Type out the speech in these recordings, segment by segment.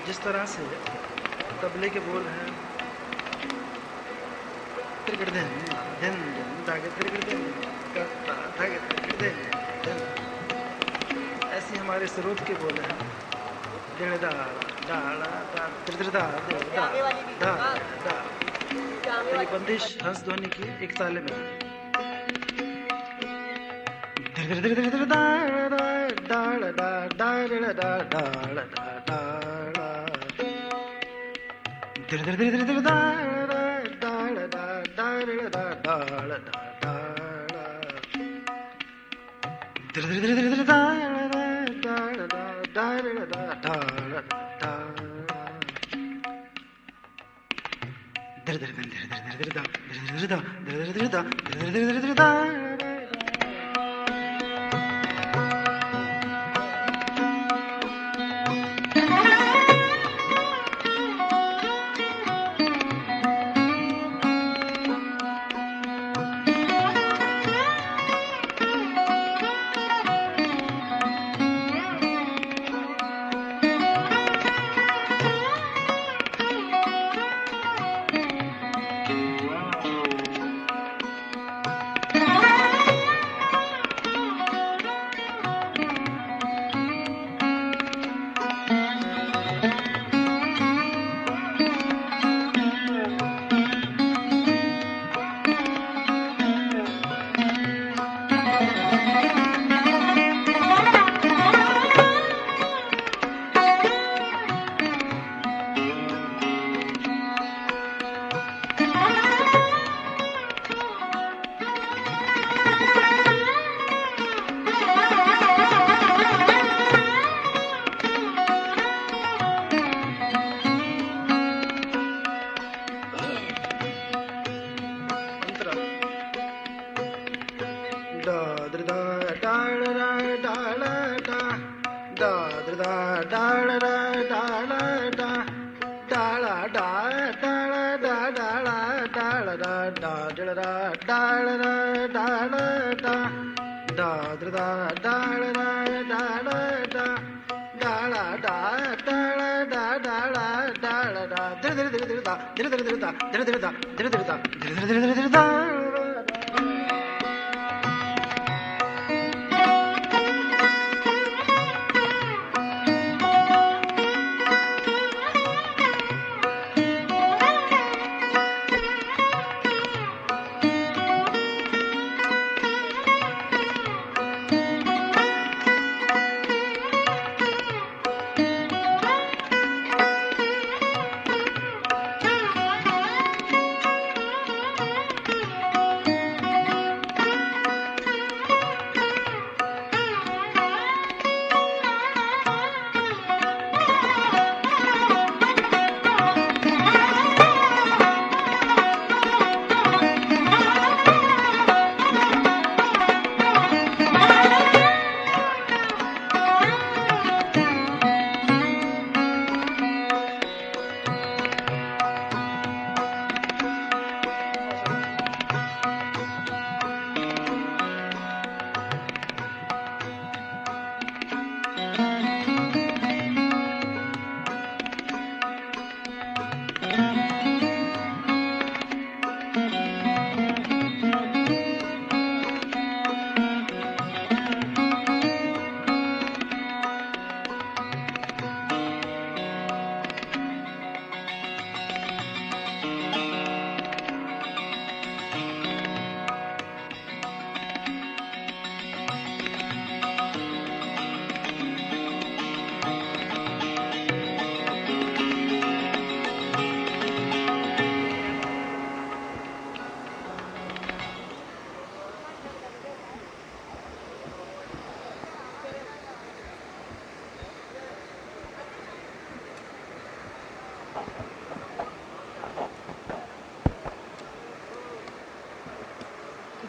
जिस तरह से तबले के बोल हैं ऐसे हमारे सरोद के बोल हैं ये बंदिश हंस ध्वनि की एक ताले में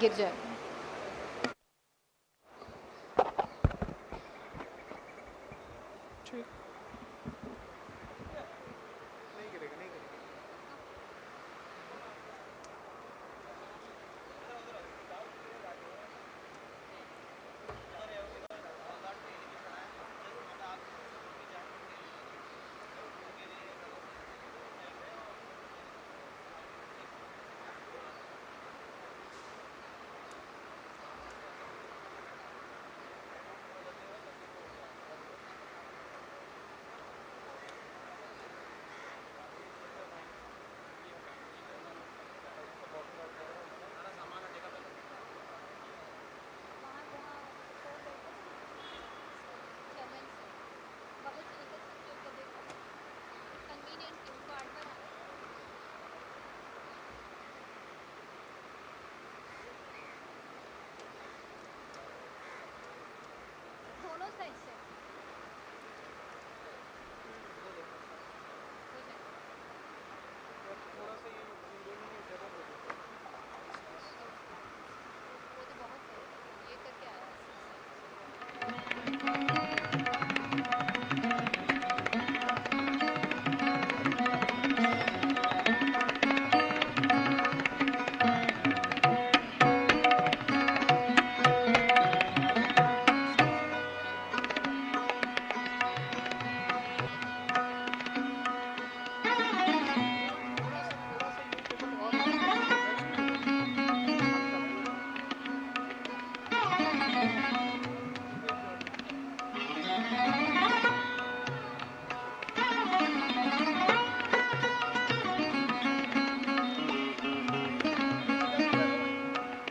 गिर जाए। ठीक, नहीं गिरेगा, नहीं गिरेगा। दोनों साइड से थोड़ा सा ये विंडो में ज़्यादा हो गया। वो तो बहुत है, ये करके आया है। थोड़ा सा ये टेबल और बैठ नहीं गिरेगा,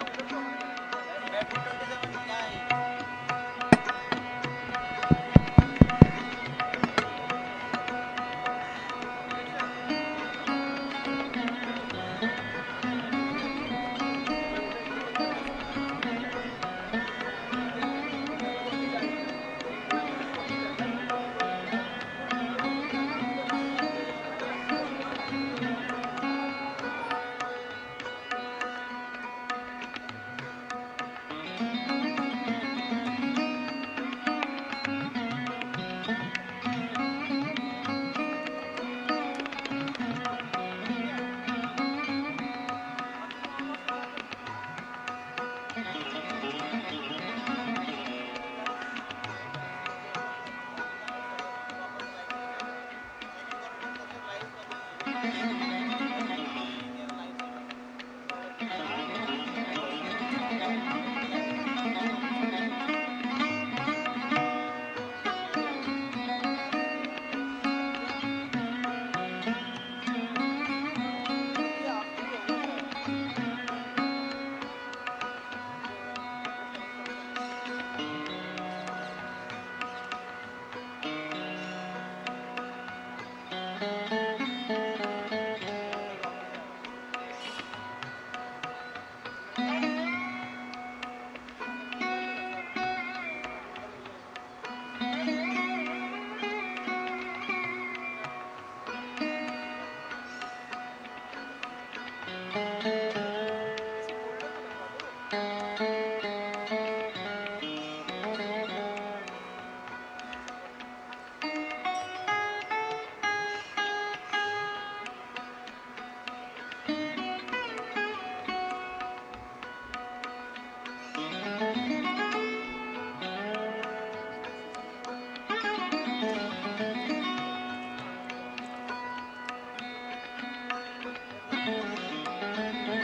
हल्का पूरा ये जो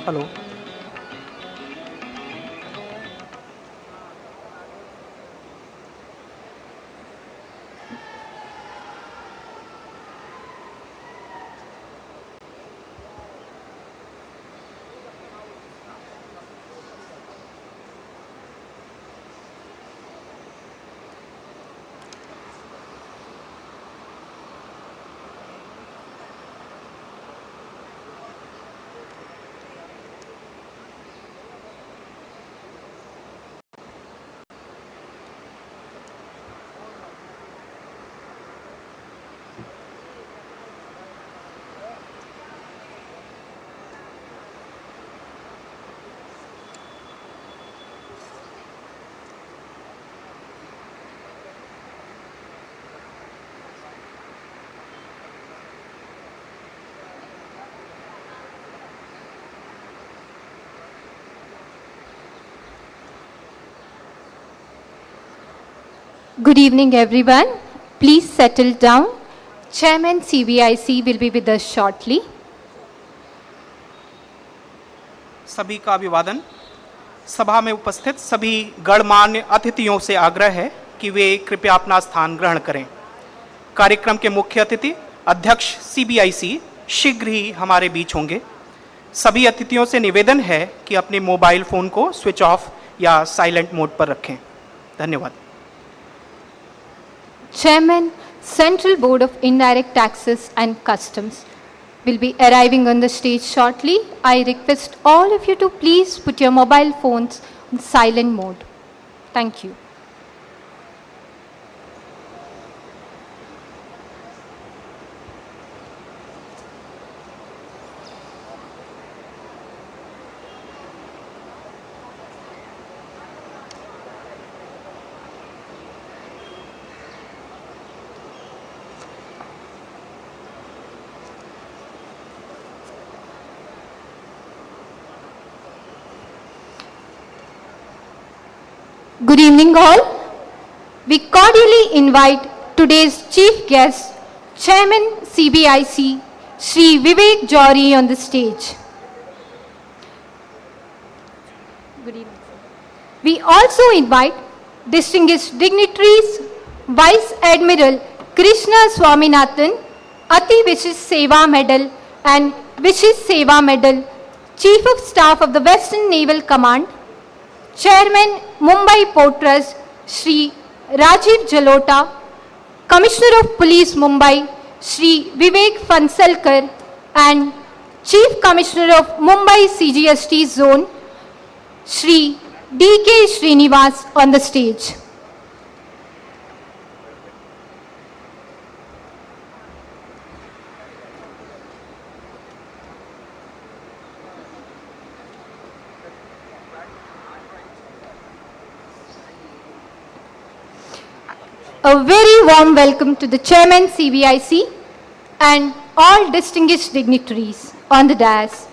hello. Good evening, everyone. Please settle down. Chairman CBIC will be with us shortly. सभी का अभिवादन। सभा में उपस्थित सभी गणमान्य अतिथियों से आग्रह है कि वे कृपया अपना स्थान ग्रहण करें। कार्यक्रम के मुख्य अतिथि अध्यक्ष सीबीआईसी शीघ्र ही हमारे बीच होंगे। सभी अतिथियों से निवेदन है कि अपने मोबाइल फोन को स्विच ऑफ या साइलेंट मोड पर रखें। धन्यवाद। Chairman, Central Board of Indirect Taxes and Customs will be arriving on the stage shortly. I request all of you to please put your mobile phones on silent mode. Thank you. Good evening, all. We cordially invite today's chief guest, Chairman CBIC, Shri Vivek Jory, on the stage. Good evening. We also invite distinguished dignitaries, Vice Admiral Krishna Swaminathan, Ati Vishish Seva Medal and Vishish Seva Medal, Chief of Staff of the Western Naval Command, Chairman Mumbai Port Trust Shri Rajiv Jalota, Commissioner of Police Mumbai Shri Vivek Fansalkar and Chief Commissioner of Mumbai CGST Zone Shri D.K. Srinivas on the stage. A very warm welcome to the Chairman CBIC and all distinguished dignitaries on the dais.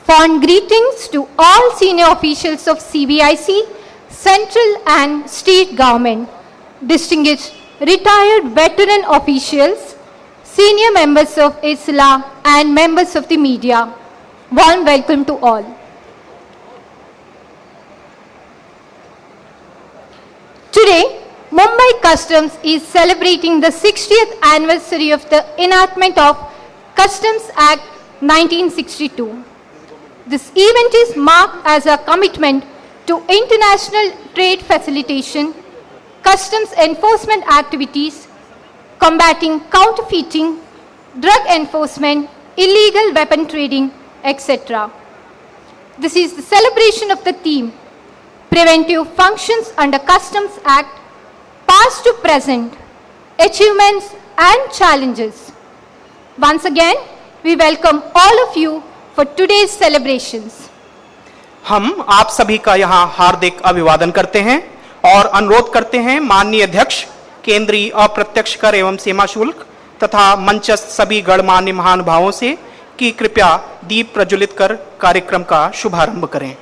Fond greetings to all senior officials of CBIC, central and state government, distinguished retired veteran officials, senior members of ISLA and members of the media. Warm welcome to all. Today, Mumbai Customs is celebrating the 60th anniversary of the enactment of Customs Act 1962. This event is marked as a commitment to international trade facilitation, customs enforcement activities, combating counterfeiting, drug enforcement, illegal weapon trading, etc. This is the celebration of the theme, Preventive Functions under Customs Act, Past to Present, Achievements and Challenges. Once again, we welcome all of you for today's celebrations. हम आप सभी का यहाँ हार्दिक अभिवादन करते हैं और अनुरोध करते हैं माननीय अध्यक्ष केंद्रीय अप्रत्यक्ष कर एवं सीमा शुल्क तथा मंचस्थ सभी गणमान्य महानुभावों से कि कृपया दीप प्रज्वलित कर कार्यक्रम का शुभारंभ करें।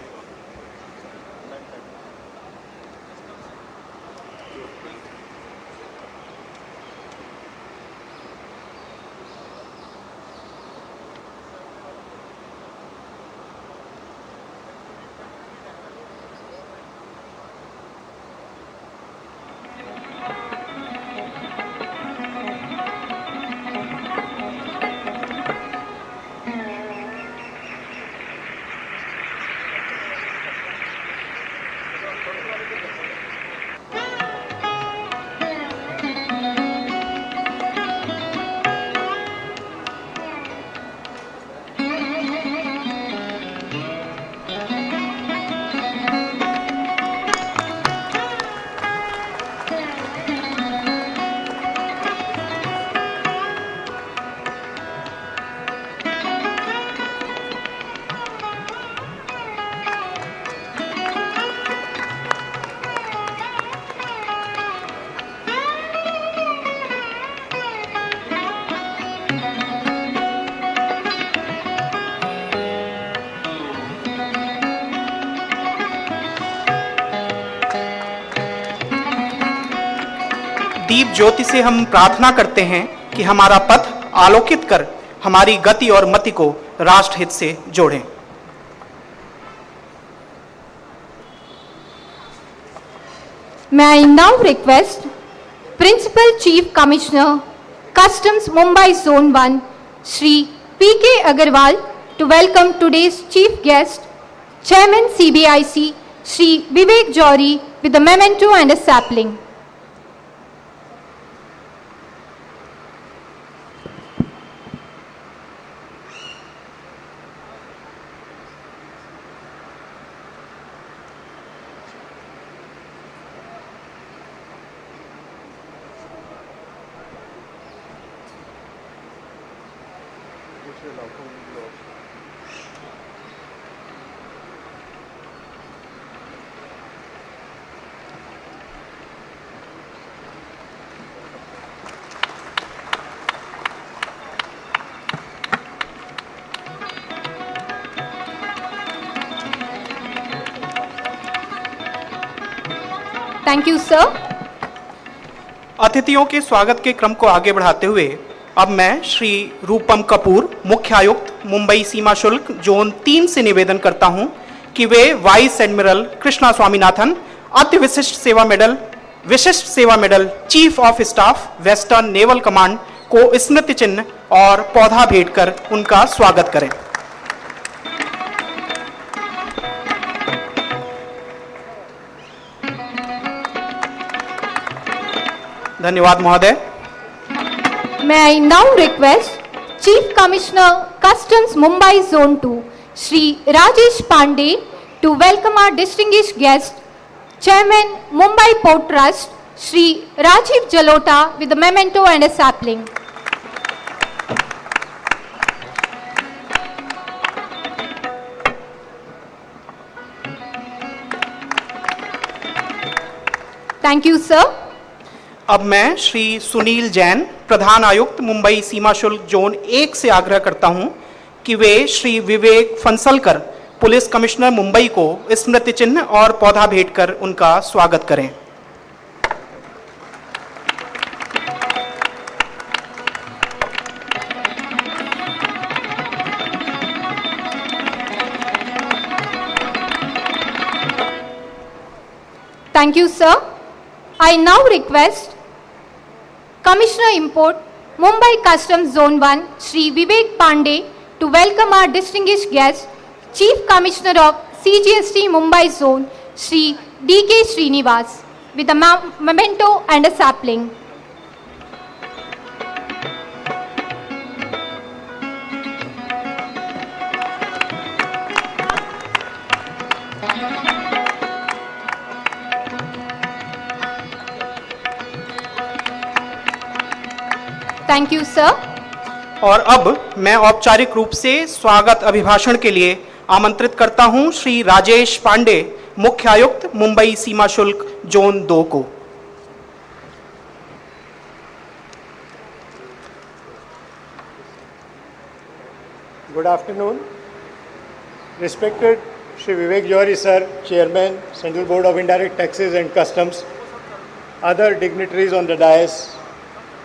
दीप ज्योति से हम प्रार्थना करते हैं कि हमारा पथ आलोकित कर हमारी गति और मति को राष्ट्रहित से जोड़ें। May I now request Principal Chief Commissioner, Customs Mumbai Zone 1, Shri P.K. Agarwal, to welcome today's chief guest, Chairman CBIC, Shri Vivek Jory, with a memento and a sapling. Thank you, sir. अतिथियों के स्वागत के क्रम को आगे बढ़ाते हुए अब मैं श्री रूपम कपूर, मुख्य आयुक्त मुंबई सीमा शुल्क जोन 3 से निवेदन करता हूं कि वे वाइस एडमिरल कृष्णा स्वामीनाथन, अति विशिष्ट सेवा medal, chief of staff western naval command को स्मृति चिन्ह और पौधा भेंट कर उनका स्वागत करें। धन्यवाद महोदय। May I now request Chief Commissioner, Customs Mumbai Zone 2, Shri Rajesh Pandey, to welcome our distinguished guest, Chairman Mumbai Port Trust, Shri Rajiv Jalota, with a memento and a sapling. Thank you, sir. अब मैं श्री सुनील जैन, प्रधान आयुक्त मुंबई सीमा शुल्क zone 1 से आग्रह करता हूं कि वे Shri Vivek फंसलकर, police commissioner Mumbai को स्मृति चिन्ह और पौधा भेंट कर उनका स्वागत करें। Thank you, sir. I now request Commissioner Import, Mumbai Customs Zone 1, Shri Vivek Pandey, to welcome our distinguished guest, Chief Commissioner of CGST Mumbai Zone, Shri D.K. Srinivas, with a memento and a sapling. Thank you, sir. और अब मैं औपचारिक रूप से स्वागत अभिभाषण के लिए आमंत्रित करता हूं श्री राजेश पांडे, मुख्य आयुक्त मुंबई सीमा शुल्क जोन 2 को। Good afternoon. Respected Shri Vivek Jory sir, Chairman, Central Board of Indirect Taxes and Customs, other dignitaries on the dais,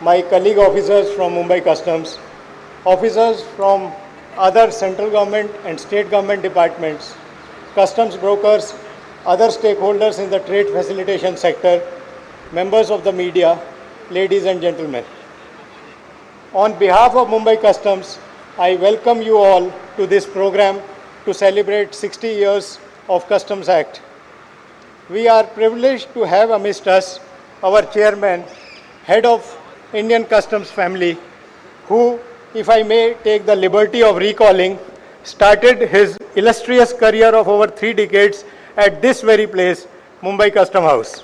my colleague officers from Mumbai Customs, officers from other central government and state government departments, customs brokers, other stakeholders in the trade facilitation sector, members of the media, ladies and gentlemen. On behalf of Mumbai Customs, I welcome you all to this program to celebrate 60 years of Customs Act. We are privileged to have amidst us our chairman, head of Indian Customs family, who, if I may take the liberty of recalling, started his illustrious career of over 3 decades at this very place, Mumbai Custom House.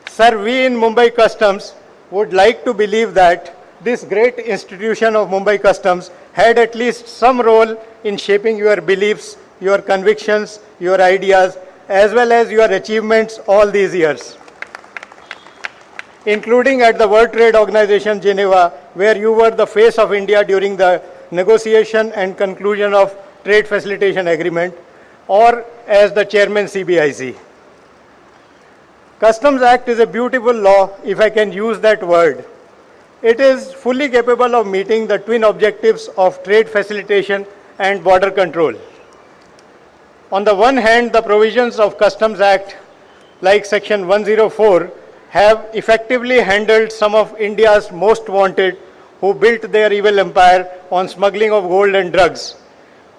Sir, we in Mumbai Customs would like to believe that this great institution of Mumbai Customs had at least some role in shaping your beliefs, your convictions, your ideas, as well as your achievements all these years, including at the World Trade Organization, Geneva, where you were the face of India during the negotiation and conclusion of Trade Facilitation Agreement, or as the Chairman CBIC. Customs Act is a beautiful law, if I can use that word. It is fully capable of meeting the twin objectives of trade facilitation and border control. On the one hand, the provisions of Customs Act, like Section 104, have effectively handled some of India's most wanted who built their evil empire on smuggling of gold and drugs.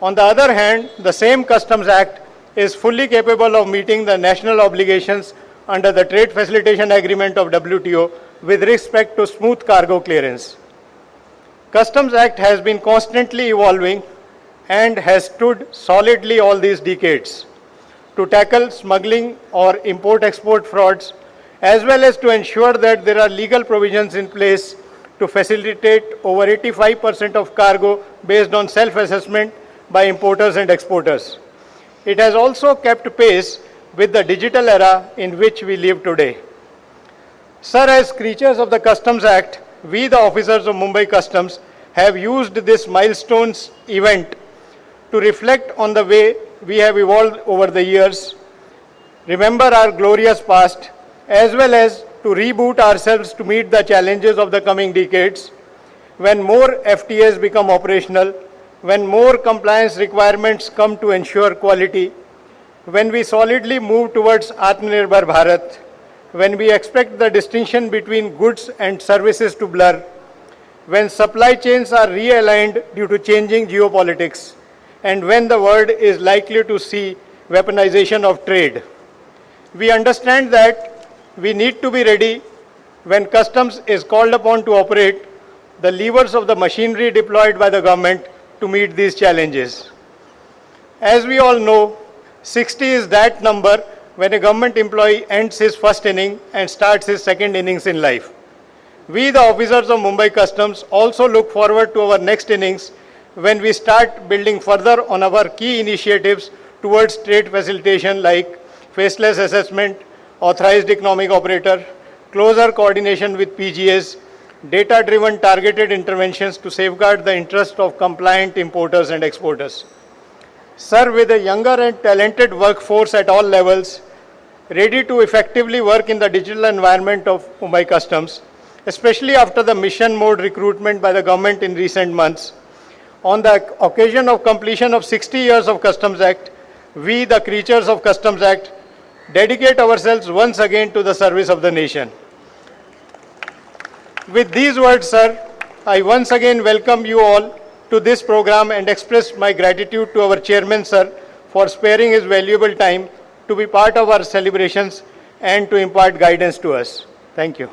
On the other hand, the same Customs Act is fully capable of meeting the national obligations under the Trade Facilitation Agreement of WTO with respect to smooth cargo clearance. Customs Act has been constantly evolving and has stood solidly all these decades to tackle smuggling or import-export frauds, as well as to ensure that there are legal provisions in place to facilitate over 85% of cargo based on self-assessment by importers and exporters. It has also kept pace with the digital era in which we live today. Sir, as creatures of the Customs Act, we the officers of Mumbai Customs have used this milestones event to reflect on the way we have evolved over the years, remember our glorious past, as well as to reboot ourselves to meet the challenges of the coming decades, when more FTAs become operational, when more compliance requirements come to ensure quality, when we solidly move towards Atmanirbhar Bharat, when we expect the distinction between goods and services to blur, when supply chains are realigned due to changing geopolitics, and when the world is likely to see weaponization of trade. We understand that we need to be ready when customs is called upon to operate the levers of the machinery deployed by the government to meet these challenges. As we all know, 60 is that number when a government employee ends his first inning and starts his second innings in life. We, the officers of Mumbai Customs, also look forward to our next innings when we start building further on our key initiatives towards trade facilitation like faceless assessment, authorized economic operator, closer coordination with PGAs, data-driven targeted interventions to safeguard the interest of compliant importers and exporters. Sir, with a younger and talented workforce at all levels, ready to effectively work in the digital environment of Mumbai Customs, especially after the mission mode recruitment by the government in recent months, on the occasion of completion of 60 years of Customs Act, we, the creatures of Customs Act, dedicate ourselves once again to the service of the nation. With these words, sir, I once again welcome you all to this program and express my gratitude to our chairman, sir, for sparing his valuable time to be part of our celebrations and to impart guidance to us. Thank you.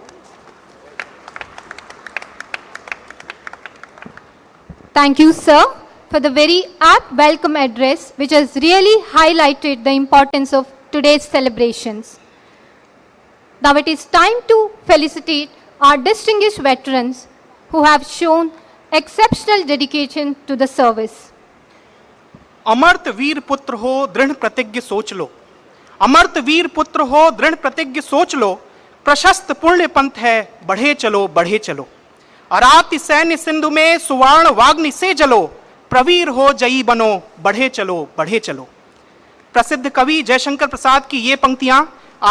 Thank you, sir, for the very apt welcome address, which has really highlighted the importance of today's celebrations. Now it is time to felicitate our distinguished veterans who have shown exceptional dedication to the service. अमर्त वीर पुत्र हो दृढ़ प्रतिज्ञ सोच लो, अमर्त वीर पुत्र हो दृढ़ प्रतिज्ञ सोच लो, प्रशस्त पुण्य पंथ है बढ़े चलो बढ़े चलो, अराति सैन्य सिंधु में सुवर्ण वाग्नि से जलो, प्रवीर हो जयी बनो बढ़े चलो बढ़े चलो। प्रसिद्ध कवि जयशंकर प्रसाद की ये पंक्तियां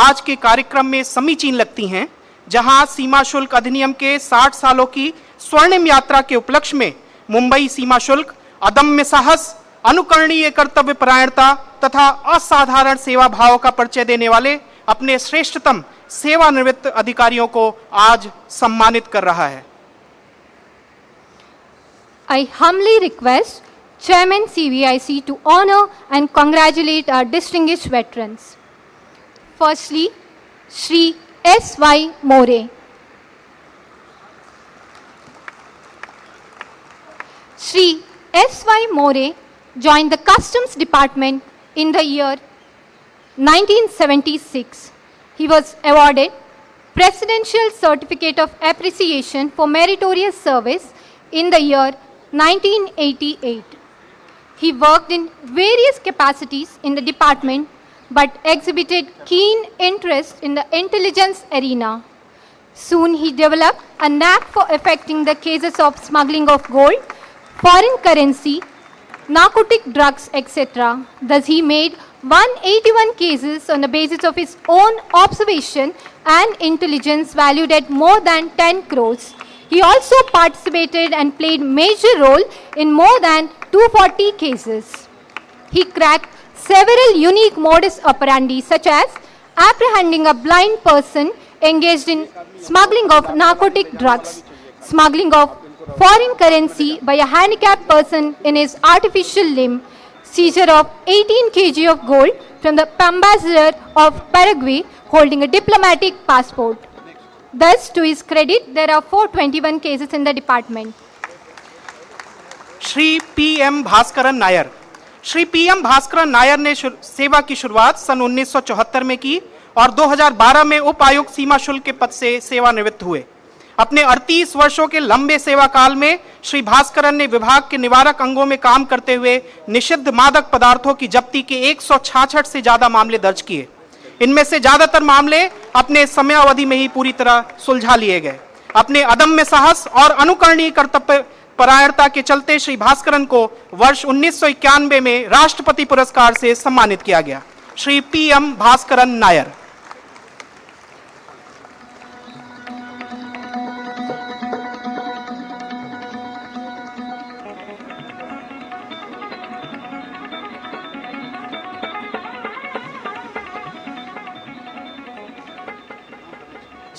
आज के कार्यक्रम में समीचीन लगती हैं, जहां सीमा शुल्क अधिनियम के 60 सालों की स्वर्णिम यात्रा के उपलक्ष्य में मुंबई सीमा शुल्क अदम्य साहस, अनुकरणीय कर्तव्य परायणता तथा असाधारण सेवा भाव का परिचय देने वाले अपने श्रेष्ठतम सेवानिवृत्त अधिकारियों को आज सम्मानित कर रहा है। I humbly request Chairman CVIC to honor and congratulate our distinguished veterans. Firstly, Shri S.Y. More. Shri S.Y. More joined the Customs Department in the year 1976. He was awarded Presidential Certificate of Appreciation for Meritorious Service in the year 1988. He worked in various capacities in the department but exhibited keen interest in the intelligence arena. Soon he developed a knack for effecting the cases of smuggling of gold, foreign currency, narcotic drugs, etc. Thus he made 181 cases on the basis of his own observation and intelligence valued at more than 10 crores. He also participated and played major role in more than 240 cases. He cracked several unique modus operandi such as apprehending a blind person engaged in smuggling of narcotic drugs, smuggling of foreign currency by a handicapped person in his artificial limb, seizure of 18 kg of gold from the ambassador of Paraguay holding a diplomatic passport. Thus, to his credit, there are 421 cases in the department. Shri PM Bhaskaran Nair. Shri PM Bhaskaran Nair ने सेवा की शुरुआत सन 1974 में की और 2012 में उप आयुक्त सीमा शुल्क के पद से सेवानिवृत्त हुए। अपने 38 वर्षों के लंबे सेवा काल में श्री भास्करन ने विभाग के निवारक अंगों में काम करते हुए निषिद्ध मादक पदार्थों की जब्ती के 166 से ज्यादा मामले दर्ज किए। इनमें से ज्यादातर मामले अपने समयावधि में ही पूरी तरह सुलझा लिए गए। अपने अदम्य साहस और अनुकरणीय कर्तव्य परायणता के चलते श्री भास्करन को वर्ष 1991 में राष्ट्रपति पुरस्कार से सम्मानित किया गया। Shri PM Bhaskaran Nair.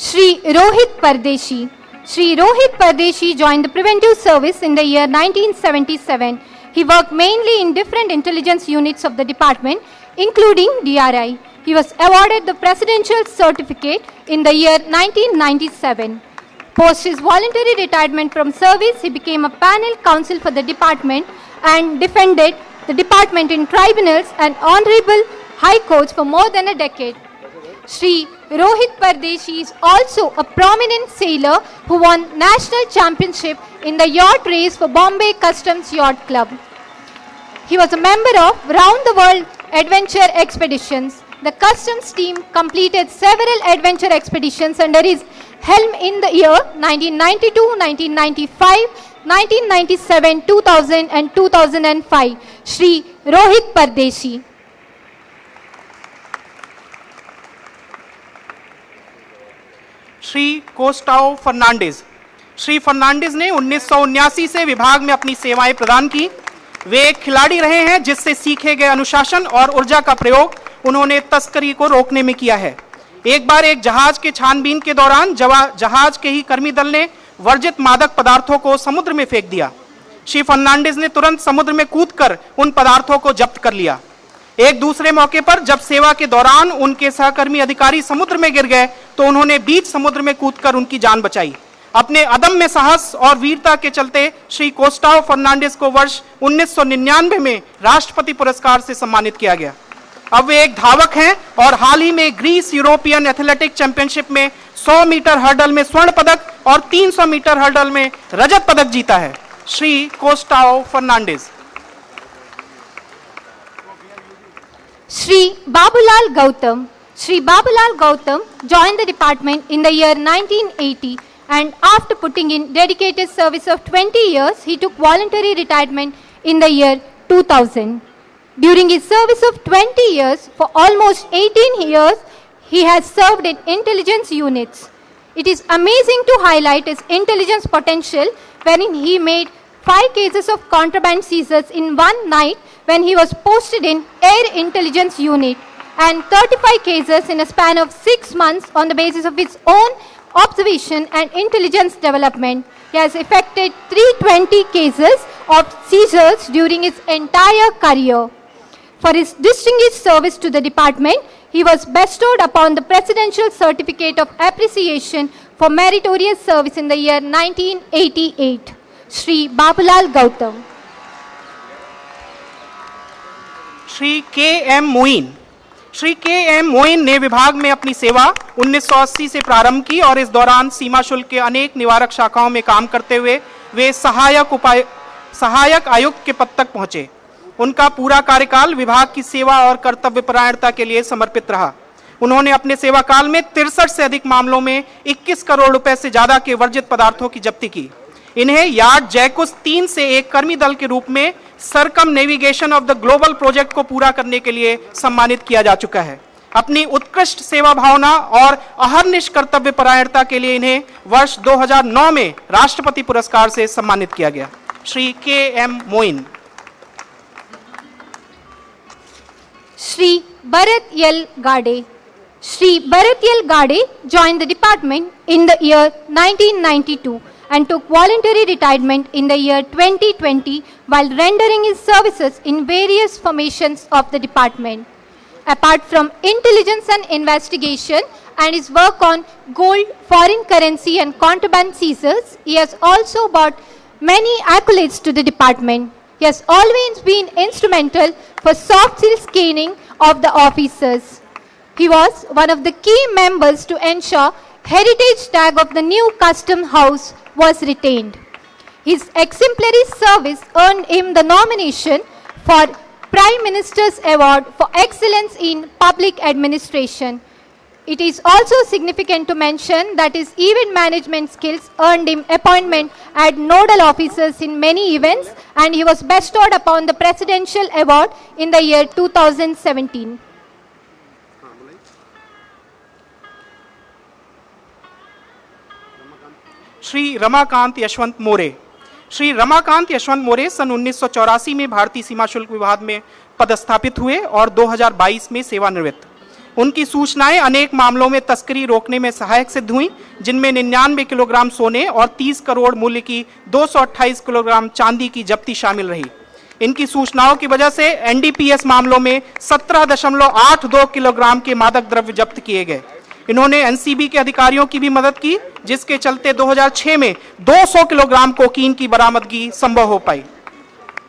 Shri Rohit Pardeshi. Shri Rohit Pardeshi joined the preventive service in the year 1977. He worked mainly in different intelligence units of the department, including DRI. He was awarded the Presidential Certificate in the year 1997. Post his voluntary retirement from service, he became a panel counsel for the department and defended the department in tribunals and honorable high courts for more than a decade. Shri Rohit Pardeshi is also a prominent sailor who won national championship in the yacht race for Bombay Customs Yacht Club. He was a member of Round the World Adventure Expeditions. The customs team completed several adventure expeditions under his helm in the year 1992, 1995, 1997, 2000 and 2005. Shri Rohit Pardeshi. Shri Costao Fernandes. Shri Fernandes ने 1979 से विभाग में अपनी सेवाएं प्रदान की। वे एक खिलाड़ी रहे हैं जिससे सीखे गए अनुशासन और ऊर्जा का प्रयोग उन्होंने तस्करी को रोकने में किया है। एक बार एक जहाज के छानबीन के दौरान जहाज के ही कर्मी दल ने वर्जित मादक पदार्थों को समुद्र में फेंक दिया। श्री फर्नांडिस ने तुरंत समुद्र में कूदकर उन पदार्थों को जब्त कर लिया। एक दूसरे मौके पर जब सेवा के दौरान उनके सहकर्मी अधिकारी समुद्र में गिर गए तो उन्होंने बीच समुद्र में कूदकर उनकी जान बचाई। अपने अदम्य साहस और वीरता के चलते श्री कोस्टाओ फर्नांडिस को वर्ष 1999 में राष्ट्रपति पुरस्कार से सम्मानित किया गया। अब वे एक धावक हैं और हाल ही में ग्रीस यूरोपियन एथलेटिक चैंपियनशिप में 100 मीटर हर्डल में स्वर्ण पदक और 300 मीटर हर्डल में रजत पदक जीता है। Shri Costao Fernandes. Shri Babulal Gautam. Shri Babulal Gautam joined the department in the year 1980 and after putting in dedicated service of 20 years, he took voluntary retirement in the year 2000. During his service of 20 years, for almost 18 years, he has served in intelligence units. It is amazing to highlight his intelligence potential wherein he made 5 cases of contraband seizures in one night when he was posted in Air Intelligence Unit and 35 cases in a span of 6 months on the basis of his own observation and intelligence development. He has effected 320 cases of seizures during his entire career. For his distinguished service to the department, he was bestowed upon the Presidential Certificate of Appreciation for Meritorious Service in the year 1988. Shri Babulal Gautam. Shri KM Moin. Shri KM Moin ने विभाग में अपनी सेवा 1980 से प्रारंभ की और इस दौरान सीमा शुल्क के अनेक निवारक शाखाओं में काम करते हुए वे सहायक आयुक्त के पद तक पहुंचे। उनका पूरा कार्यकाल विभाग की सेवा और कर्तव्य परायणता के लिए समर्पित रहा। उन्होंने अपने सेवा काल में 63 से अधिक मामलों में 21 करोड़ रुपए से ज्यादा के वर्जित पदार्थों की जब्ती की। इन्हें यार्ड जैकुस 3 से एक कर्मी दल के रूप में circumnavigation of the global project को पूरा करने के लिए सम्मानित किया जा चुका है। अपनी उत्कृष्ट सेवा भावना और अहर्निश कर्तव्य परायणता के लिए इन्हें वर्ष 2009 में राष्ट्रपति पुरस्कार से सम्मानित किया गया। Shri K M. Moin. Shri Bharat L. Gade. Shri Bharat L. Gade joined the department in the year 1992 and took voluntary retirement in the year 2020 while rendering his services in various formations of the department. Apart from intelligence and investigation and his work on gold, foreign currency and contraband seizures, he has also brought many accolades to the department. He has always been instrumental for soft skill scanning of the officers. He was one of the key members to ensure heritage tag of the new custom house was retained. His exemplary service earned him the nomination for Prime Minister's Award for Excellence in Public Administration. It is also significant to mention that his event management skills earned him appointment as nodal officers in many events, and he was bestowed upon the Presidential Award in the year 2017. Shri Ramakant Yashwant More. Shri Ramakant Yashwant More सन 1984 में भारतीय सीमा शुल्क विभाग में पदस्थापित हुए और 2022 में सेवानिवृत्त। उनकी सूचनाएं अनेक मामलों में तस्करी रोकने में सहायक सिद्ध हुई, जिनमें 99 किलोग्राम सोने और 30 करोड़ मूल्य की 228 किलोग्राम चांदी की जब्ती शामिल रही। इनकी सूचनाओं की वजह से एनडीपीएस मामलों में 17.82 किलोग्राम के मादक द्रव्य जब्त किए गए। इन्होंने एनसीबी के अधिकारियों की भी मदद की, जिसके चलते 2006 में 200 किलोग्राम कोकीन की बरामदगी संभव हो पाई।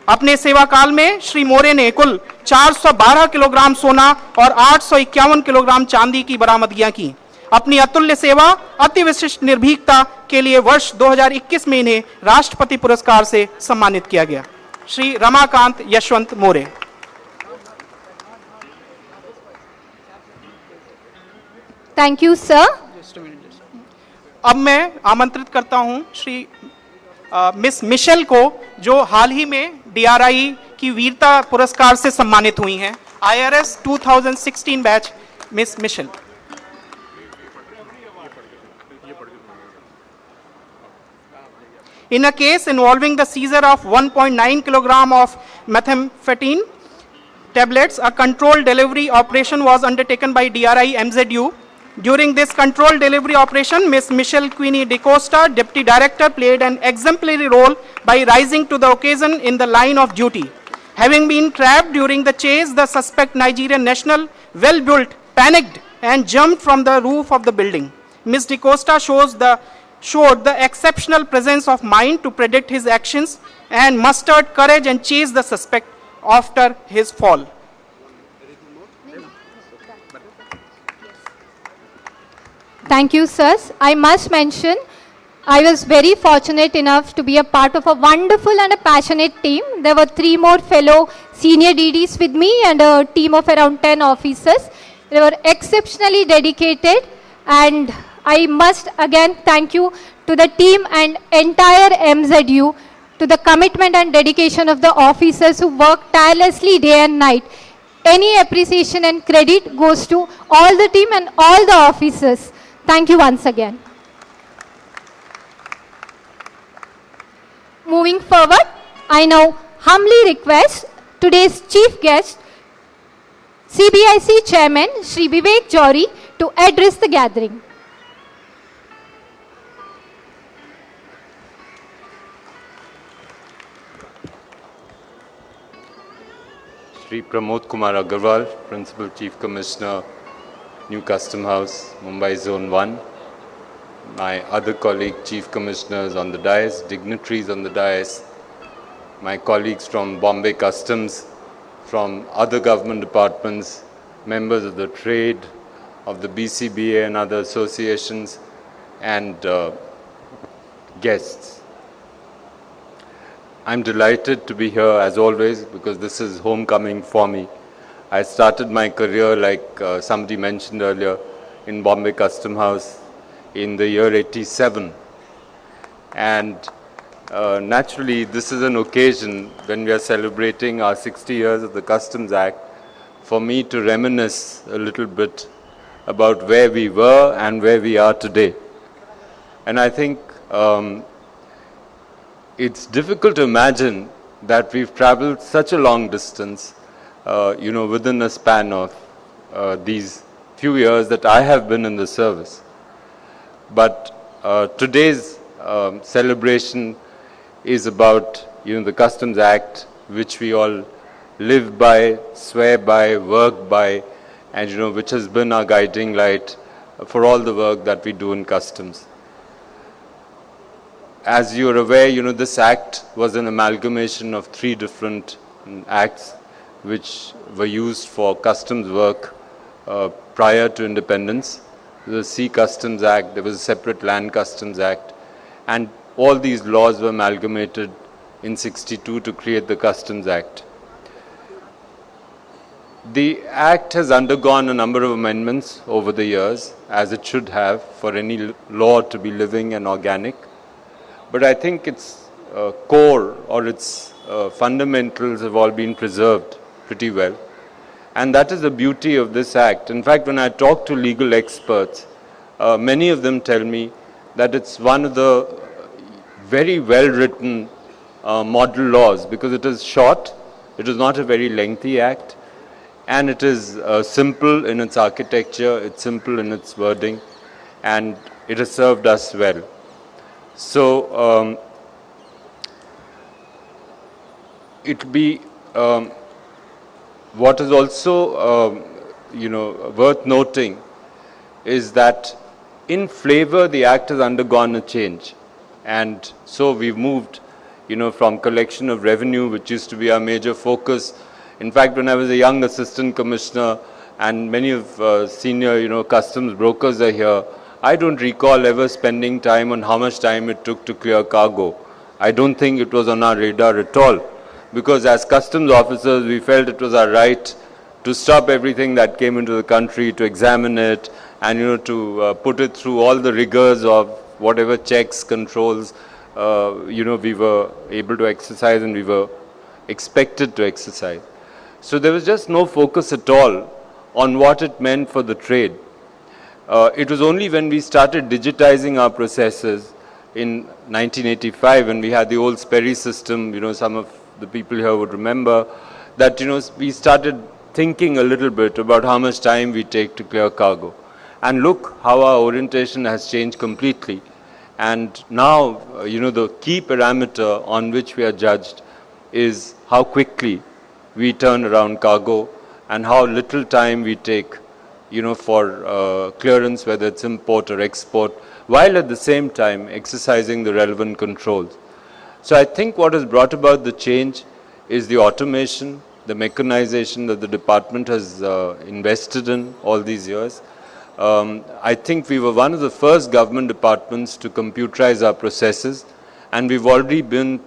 अपने सेवा काल में श्री मोरे ने कुल 412 किलोग्राम सोना और 851 किलोग्राम चांदी की बरामदगियां की। अपनी अतुल्य सेवा, अति विशिष्ट निर्भीकता के लिए वर्ष 2021 में इन्हें राष्ट्रपति पुरस्कार से सम्मानित किया गया। श्री रमाकांत यशवंत मोरे। Thank you, sir. अब मैं आमंत्रित करता हूं श्री मिस मिशेल को, जो हाल ही में डीआरआई की वीरता पुरस्कार से सम्मानित हुई हैं। IRS 2016 batch miss Michelle. In a case involving the seizure of 1.9 kilogram of methamphetamine tablets, a controlled delivery operation was undertaken by DRI MZU. During this controlled delivery operation, Ms. Michelle Queenie DeCosta, Deputy Director, played an exemplary role by rising to the occasion in the line of duty. Having been trapped during the chase, the suspect Nigerian national, well built, panicked and jumped from the roof of the building. Ms. DeCosta showed the exceptional presence of mind to predict his actions and mustered courage and chased the suspect after his fall. Thank you, sirs. I must mention, I was very fortunate enough to be a part of a wonderful and a passionate team. There were 3 more fellow senior DDs with me and a team of around 10 officers. They were exceptionally dedicated, and I must again thank you to the team and entire MZU, to the commitment and dedication of the officers who work tirelessly day and night. Any appreciation and credit goes to all the team and all the officers. Thank you once again. Moving forward, I now humbly request today's chief guest, CBIC Chairman Shri Vivek Jory, to address the gathering. Shri Pramod Kumar Agarwal, Principal Chief Commissioner, New Custom House, Mumbai Zone 1. My other colleague, Chief Commissioners on the dais, dignitaries on the dais, my colleagues from Bombay Customs, from other government departments, members of the trade, of the BCBA and other associations, and guests. I'm delighted to be here as always because this is homecoming for me. I started my career, like somebody mentioned earlier, in Bombay Custom House in the year 87. And Naturally, this is an occasion when we are celebrating our 60 years of the Customs Act for me to reminisce a little bit about where we were and where we are today. And I think it's difficult to imagine that we've traveled such a long distance, within a span of these few years that I have been in the service. But today's celebration is about, the Customs Act, which we all live by, swear by, work by, and, which has been our guiding light for all the work that we do in customs. As you are aware, this act was an amalgamation of 3 different acts which were used for customs work prior to independence. The Sea Customs Act, there was a separate Land Customs Act, and all these laws were amalgamated in 62 to create the Customs Act. The Act has undergone a number of amendments over the years, as it should have for any law to be living and organic. But I think its core or its fundamentals have all been preserved pretty well. And that is the beauty of this Act. In fact, when I talk to legal experts, many of them tell me that it's one of the very well-written model laws, because it is short, it is not a very lengthy Act, and it is simple in its architecture, it's simple in its wording, and it has served us well. So it'll be what is also worth noting is that in flavor the Act has undergone a change, and so we've moved from collection of revenue, which used to be our major focus. In fact, when I was a young assistant commissioner, and many of senior customs brokers are here, I don't recall ever spending time on how much time it took to clear cargo. I don't think it was on our radar at all, because as customs officers we felt it was our right to stop everything that came into the country, to examine it, and to put it through all the rigors of whatever checks, controls we were able to exercise and we were expected to exercise. So there was just no focus at all on what it meant for the trade. It was only when we started digitizing our processes in 1985, when we had the old Sperry system, some of the people here would remember, that we started thinking a little bit about how much time we take to clear cargo. And look how our orientation has changed completely. And now, the key parameter on which we are judged is how quickly we turn around cargo and how little time we take, for clearance, whether it's import or export, while at the same time exercising the relevant controls. So I think what has brought about the change is the automation, the mechanization that the department has invested in all these years. I think we were one of the first government departments to computerize our processes, and we've already been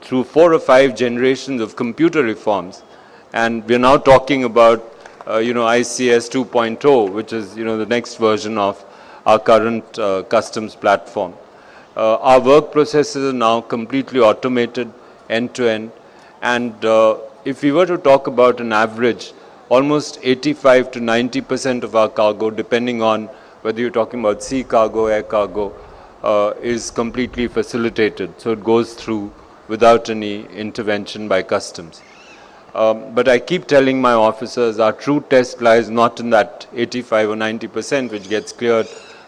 through 4 or 5 generations of computer reforms, and we're now talking about ICS 2.0, which is the next version of our current customs platform. Our work processes are now completely automated end to end, and if we were to talk about an average, almost 85 to 90% of our cargo, depending on whether you're talking about sea cargo, air cargo, is completely facilitated. So it goes through without any intervention by customs. But I keep telling my officers our true test lies not in that 85 or 90% which gets cleared,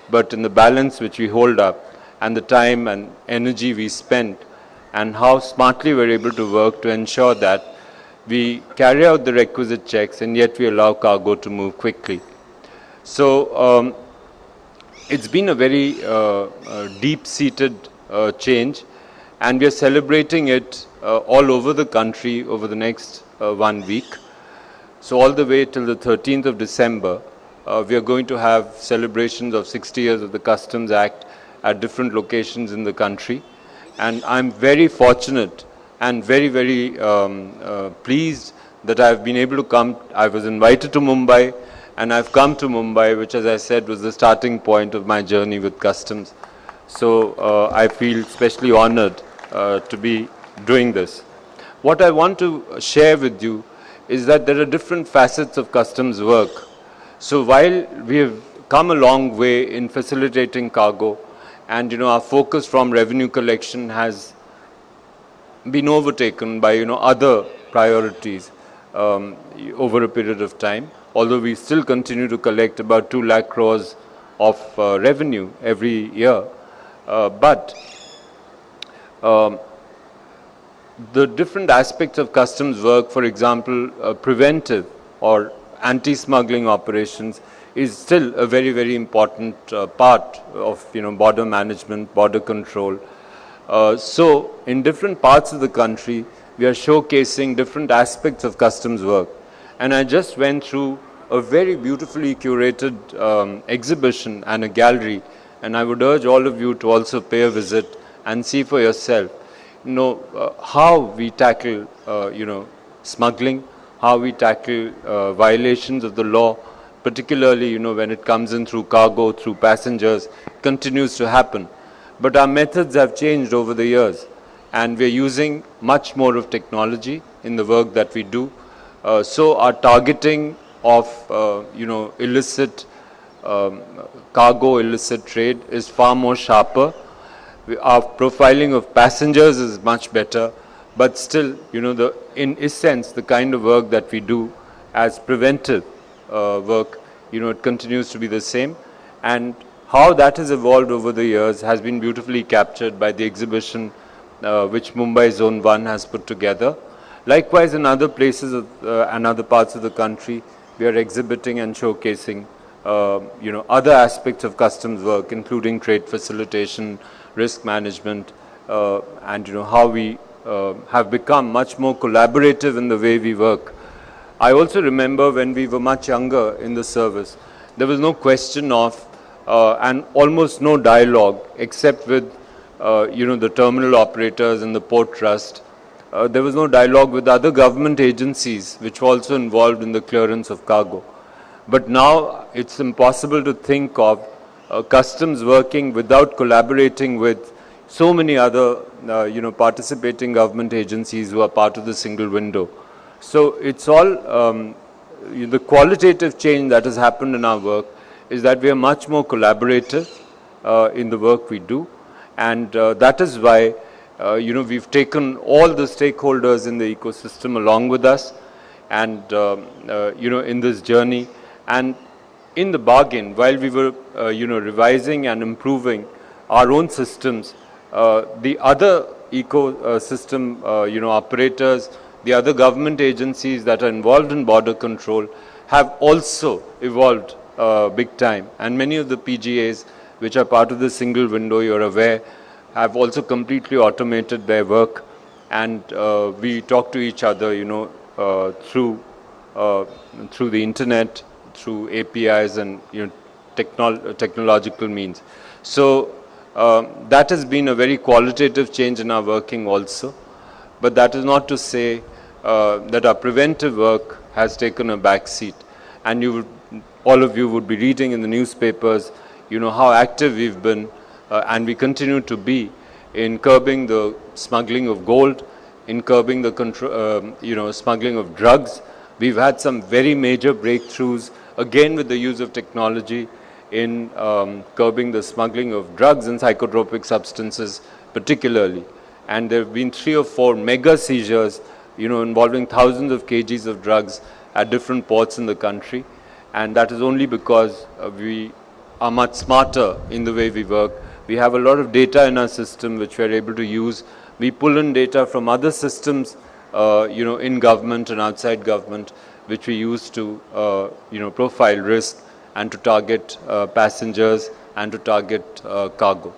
but in the balance which we hold up and the time and energy we spend, and how smartly we're able to work to ensure that we carry out the requisite checks and yet we allow cargo to move quickly. So it's been a very deep-seated change, and we are celebrating it all over the country over the next 1 week. So all the way till the 13th of December, we are going to have celebrations of 60 years of the Customs Act at different locations in the country. And I'm very fortunate and very, very pleased that I've been able to come. I was invited to Mumbai, and I've come to Mumbai, which, as I said, was the starting point of my journey with customs. So I feel especially honored to be doing this. What I want to share with you is that there are different facets of customs work. So while we have come a long way in facilitating cargo, and our focus from revenue collection has been overtaken by other priorities over a period of time, although we still continue to collect about 2 lakh crores of revenue every year. But the different aspects of customs work, for example, preventive or anti-smuggling operations, is still a very, very important part of border management, border control. So in different parts of the country, we are showcasing different aspects of customs work. And I just went through a very beautifully curated exhibition and a gallery, and I would urge all of you to also pay a visit and see for yourself, how we tackle, smuggling, how we tackle violations of the law, particularly, when it comes in through cargo, through passengers, continues to happen. But our methods have changed over the years, and we're using much more of technology in the work that we do. So our targeting of, illicit cargo, illicit trade is far more sharper. Our profiling of passengers is much better, but still, in essence, the kind of work that we do as preventive work, it continues to be the same. And how that has evolved over the years has been beautifully captured by the exhibition which Mumbai Zone 1 has put together. Likewise, in other places and other parts of the country, we are exhibiting and showcasing other aspects of customs work, including trade facilitation, risk management, and how we have become much more collaborative in the way we work. I also remember when we were much younger in the service, there was no question of and almost no dialogue except with the terminal operators and the port trust. There was no dialogue with other government agencies which were also involved in the clearance of cargo. But now it's impossible to think of customs working without collaborating with so many other participating government agencies who are part of the single window. So it's all the qualitative change that has happened in our work is that we are much more collaborative in the work we do, and that is why we've taken all the stakeholders in the ecosystem along with us, and in this journey. And in the bargain, while we were revising and improving our own systems, the other ecosystem operators, the other government agencies that are involved in border control have also evolved big time. And many of the PGAs which are part of the single window, you're aware, have also completely automated their work, and we talk to each other through the internet, through APIs and technological means. So that has been a very qualitative change in our working also. But that is not to say that our preventive work has taken a back seat. And all of you would be reading in the newspapers, how active we've been and we continue to be in curbing the smuggling of gold, in curbing the smuggling of drugs. We've had some very major breakthroughs, again with the use of technology, in curbing the smuggling of drugs and psychotropic substances particularly. And there have been 3 or 4 mega seizures, involving thousands of kgs of drugs at different ports in the country. And that is only because we are much smarter in the way we work. We have a lot of data in our system which we are able to use. We pull in data from other systems, in government and outside government, which we use to, profile risk and to target passengers and to target cargo.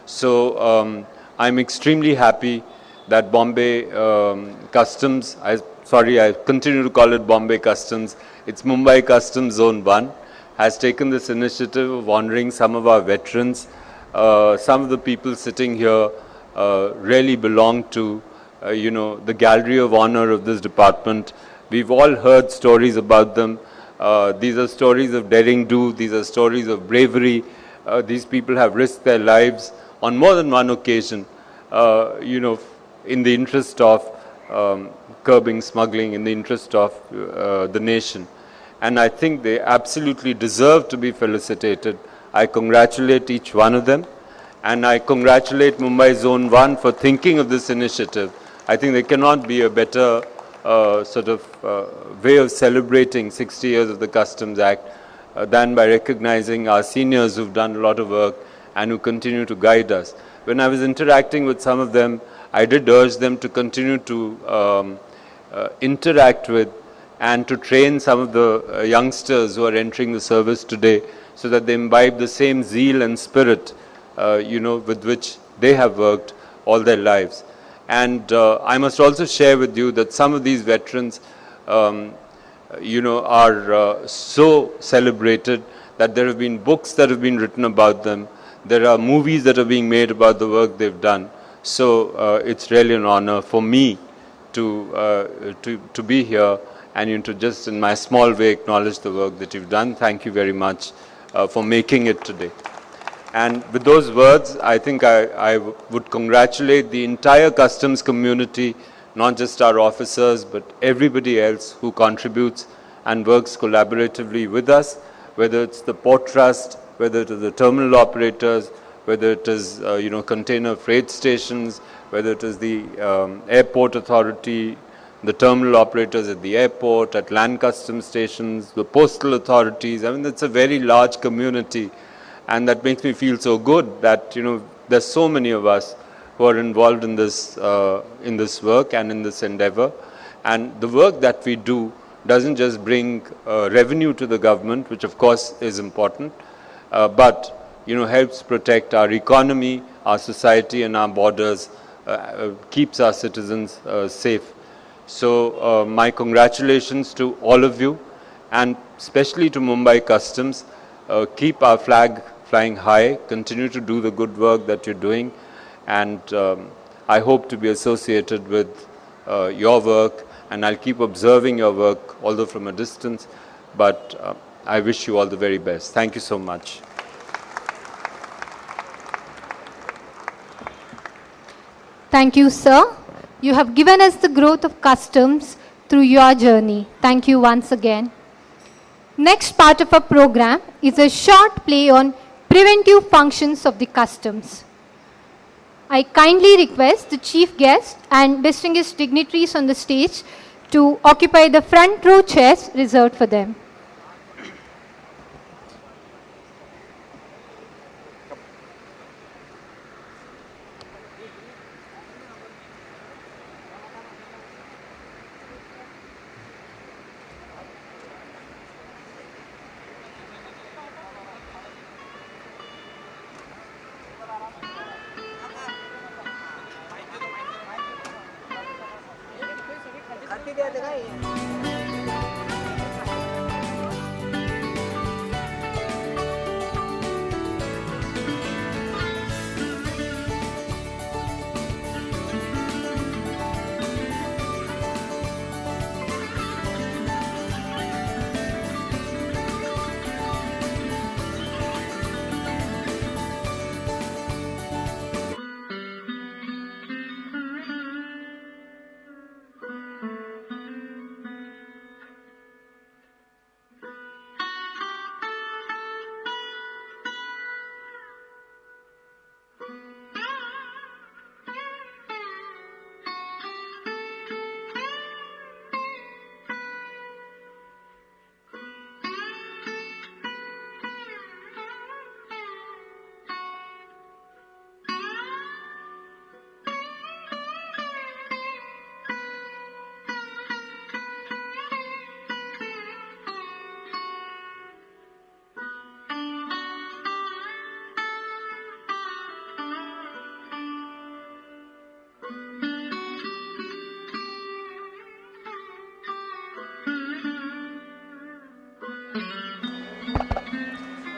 So I'm extremely happy that Bombay Customs, I continue to call it Bombay Customs, it's Mumbai Customs Zone 1, has taken this initiative of honoring some of our veterans. Some of the people sitting here really belong to, the gallery of honor of this department. We've all heard stories about them. These are stories of daring do, these are stories of bravery. These people have risked their lives on more than one occasion in the interest of curbing smuggling, in the interest of the nation. And I think they absolutely deserve to be felicitated. I congratulate each one of them, and I congratulate Mumbai Zone 1 for thinking of this initiative. I think there cannot be a better way of celebrating 60 years of the Customs Act than by recognizing our seniors who've done a lot of work and who continue to guide us. When I was interacting with some of them, I did urge them to continue to interact with and to train some of the youngsters who are entering the service today, so that they imbibe the same zeal and spirit, with which they have worked all their lives. And I must also share with you that some of these veterans, are so celebrated that there have been books that have been written about them. There are movies that are being made about the work they've done. So it's really an honor for me to be here and to just in my small way acknowledge the work that you've done. Thank you very much for making it today. And with those words, I think I would congratulate the entire customs community, not just our officers, but everybody else who contributes and works collaboratively with us, whether it's the Port Trust, whether it is the terminal operators, whether it is container freight stations, whether it is the airport authority, the terminal operators at the airport, at land customs stations, the postal authorities. I mean, it's a very large community. And that makes me feel so good that, there's so many of us who are involved in this work and in this endeavor. And the work that we do doesn't just bring revenue to the government, which of course is important, but, helps protect our economy, our society and our borders, keeps our citizens safe. So my congratulations to all of you, and especially to Mumbai Customs. Keep our flag flying high, continue to do the good work that you're doing, and I hope to be associated with your work, and I'll keep observing your work, although from a distance, but I wish you all the very best. Thank you so much. Thank you, sir. You have given us the growth of customs through your journey. Thank you once again. Next part of our program is a short play on preventive functions of the customs. I kindly request the chief guest and distinguished dignitaries on the stage to occupy the front row chairs reserved for them.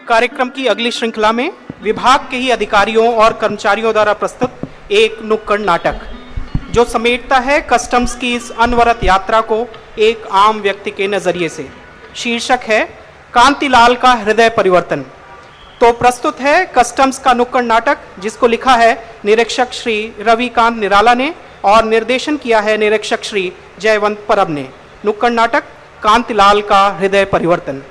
कार्यक्रम की अगली श्रृंखला में विभाग के ही अधिकारियों और कर्मचारियों द्वारा प्रस्तुत एक नुक्कड़ नाटक, जो समेटता है कस्टम्स की इस अनवरत यात्रा को एक आम व्यक्ति के नजरिए से। शीर्षक है कांतिलाल का हृदय परिवर्तन। तो तो प्रस्तुत है कस्टम्स का नुक्कड़ नाटक, जिसको लिखा है निरीक्षक श्री रविकांत निराला ने और निर्देशन किया है निरीक्षक श्री जयवंत परब ने। नुक्कड़ नाटक कांतिलाल का हृदय परिवर्तन।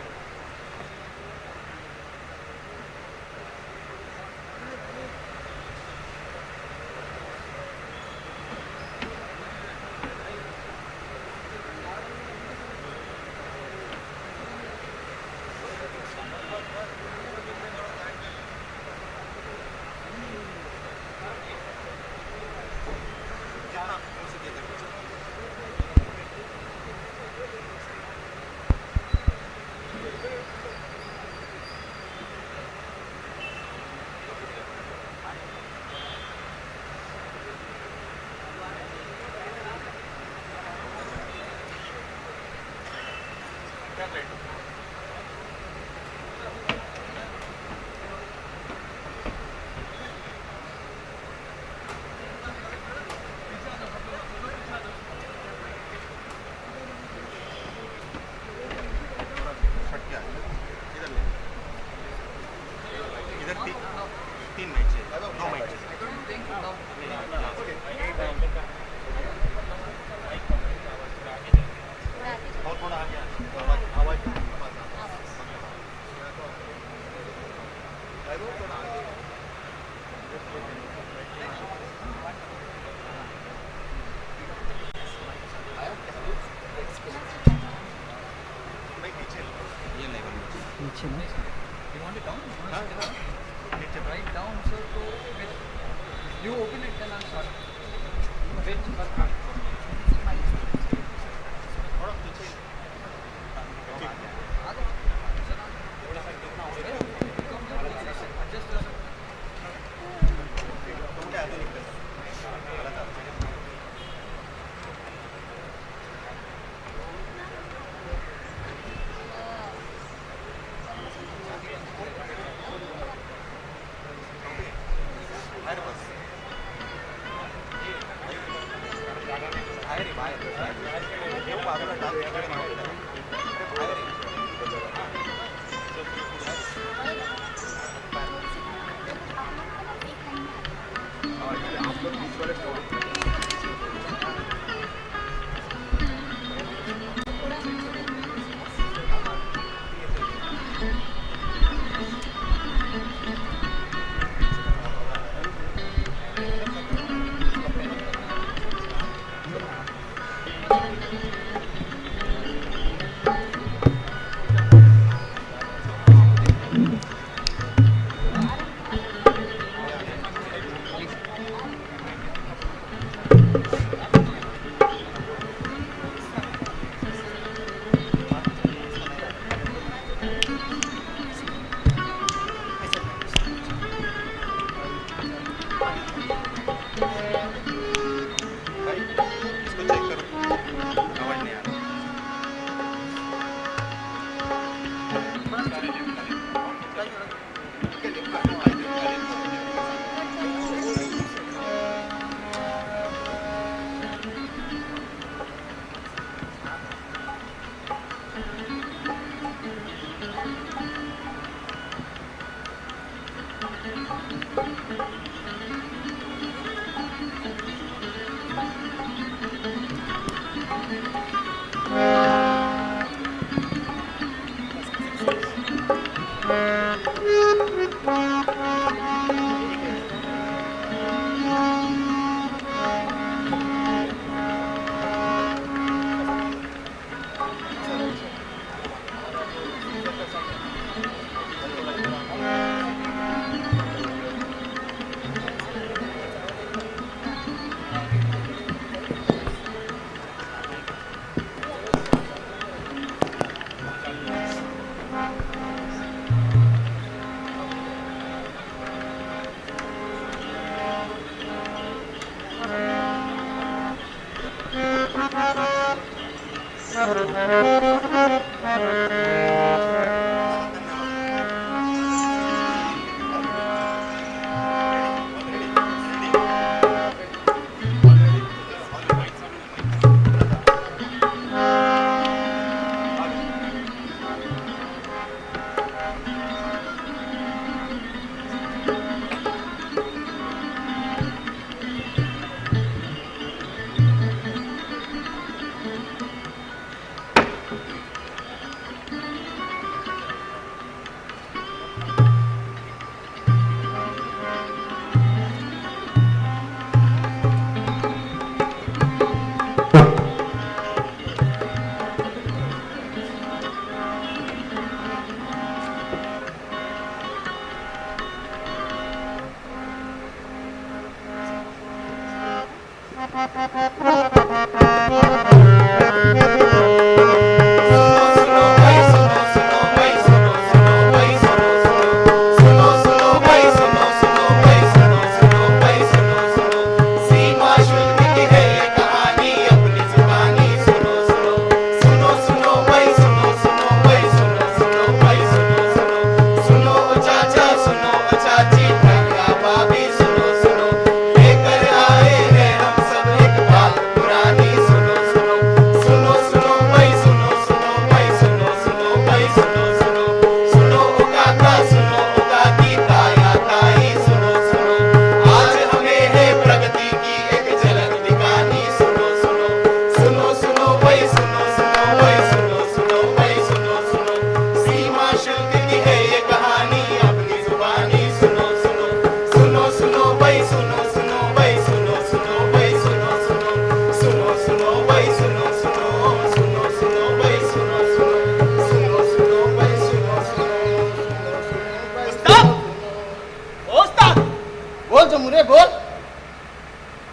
बोल जमुरे बोल।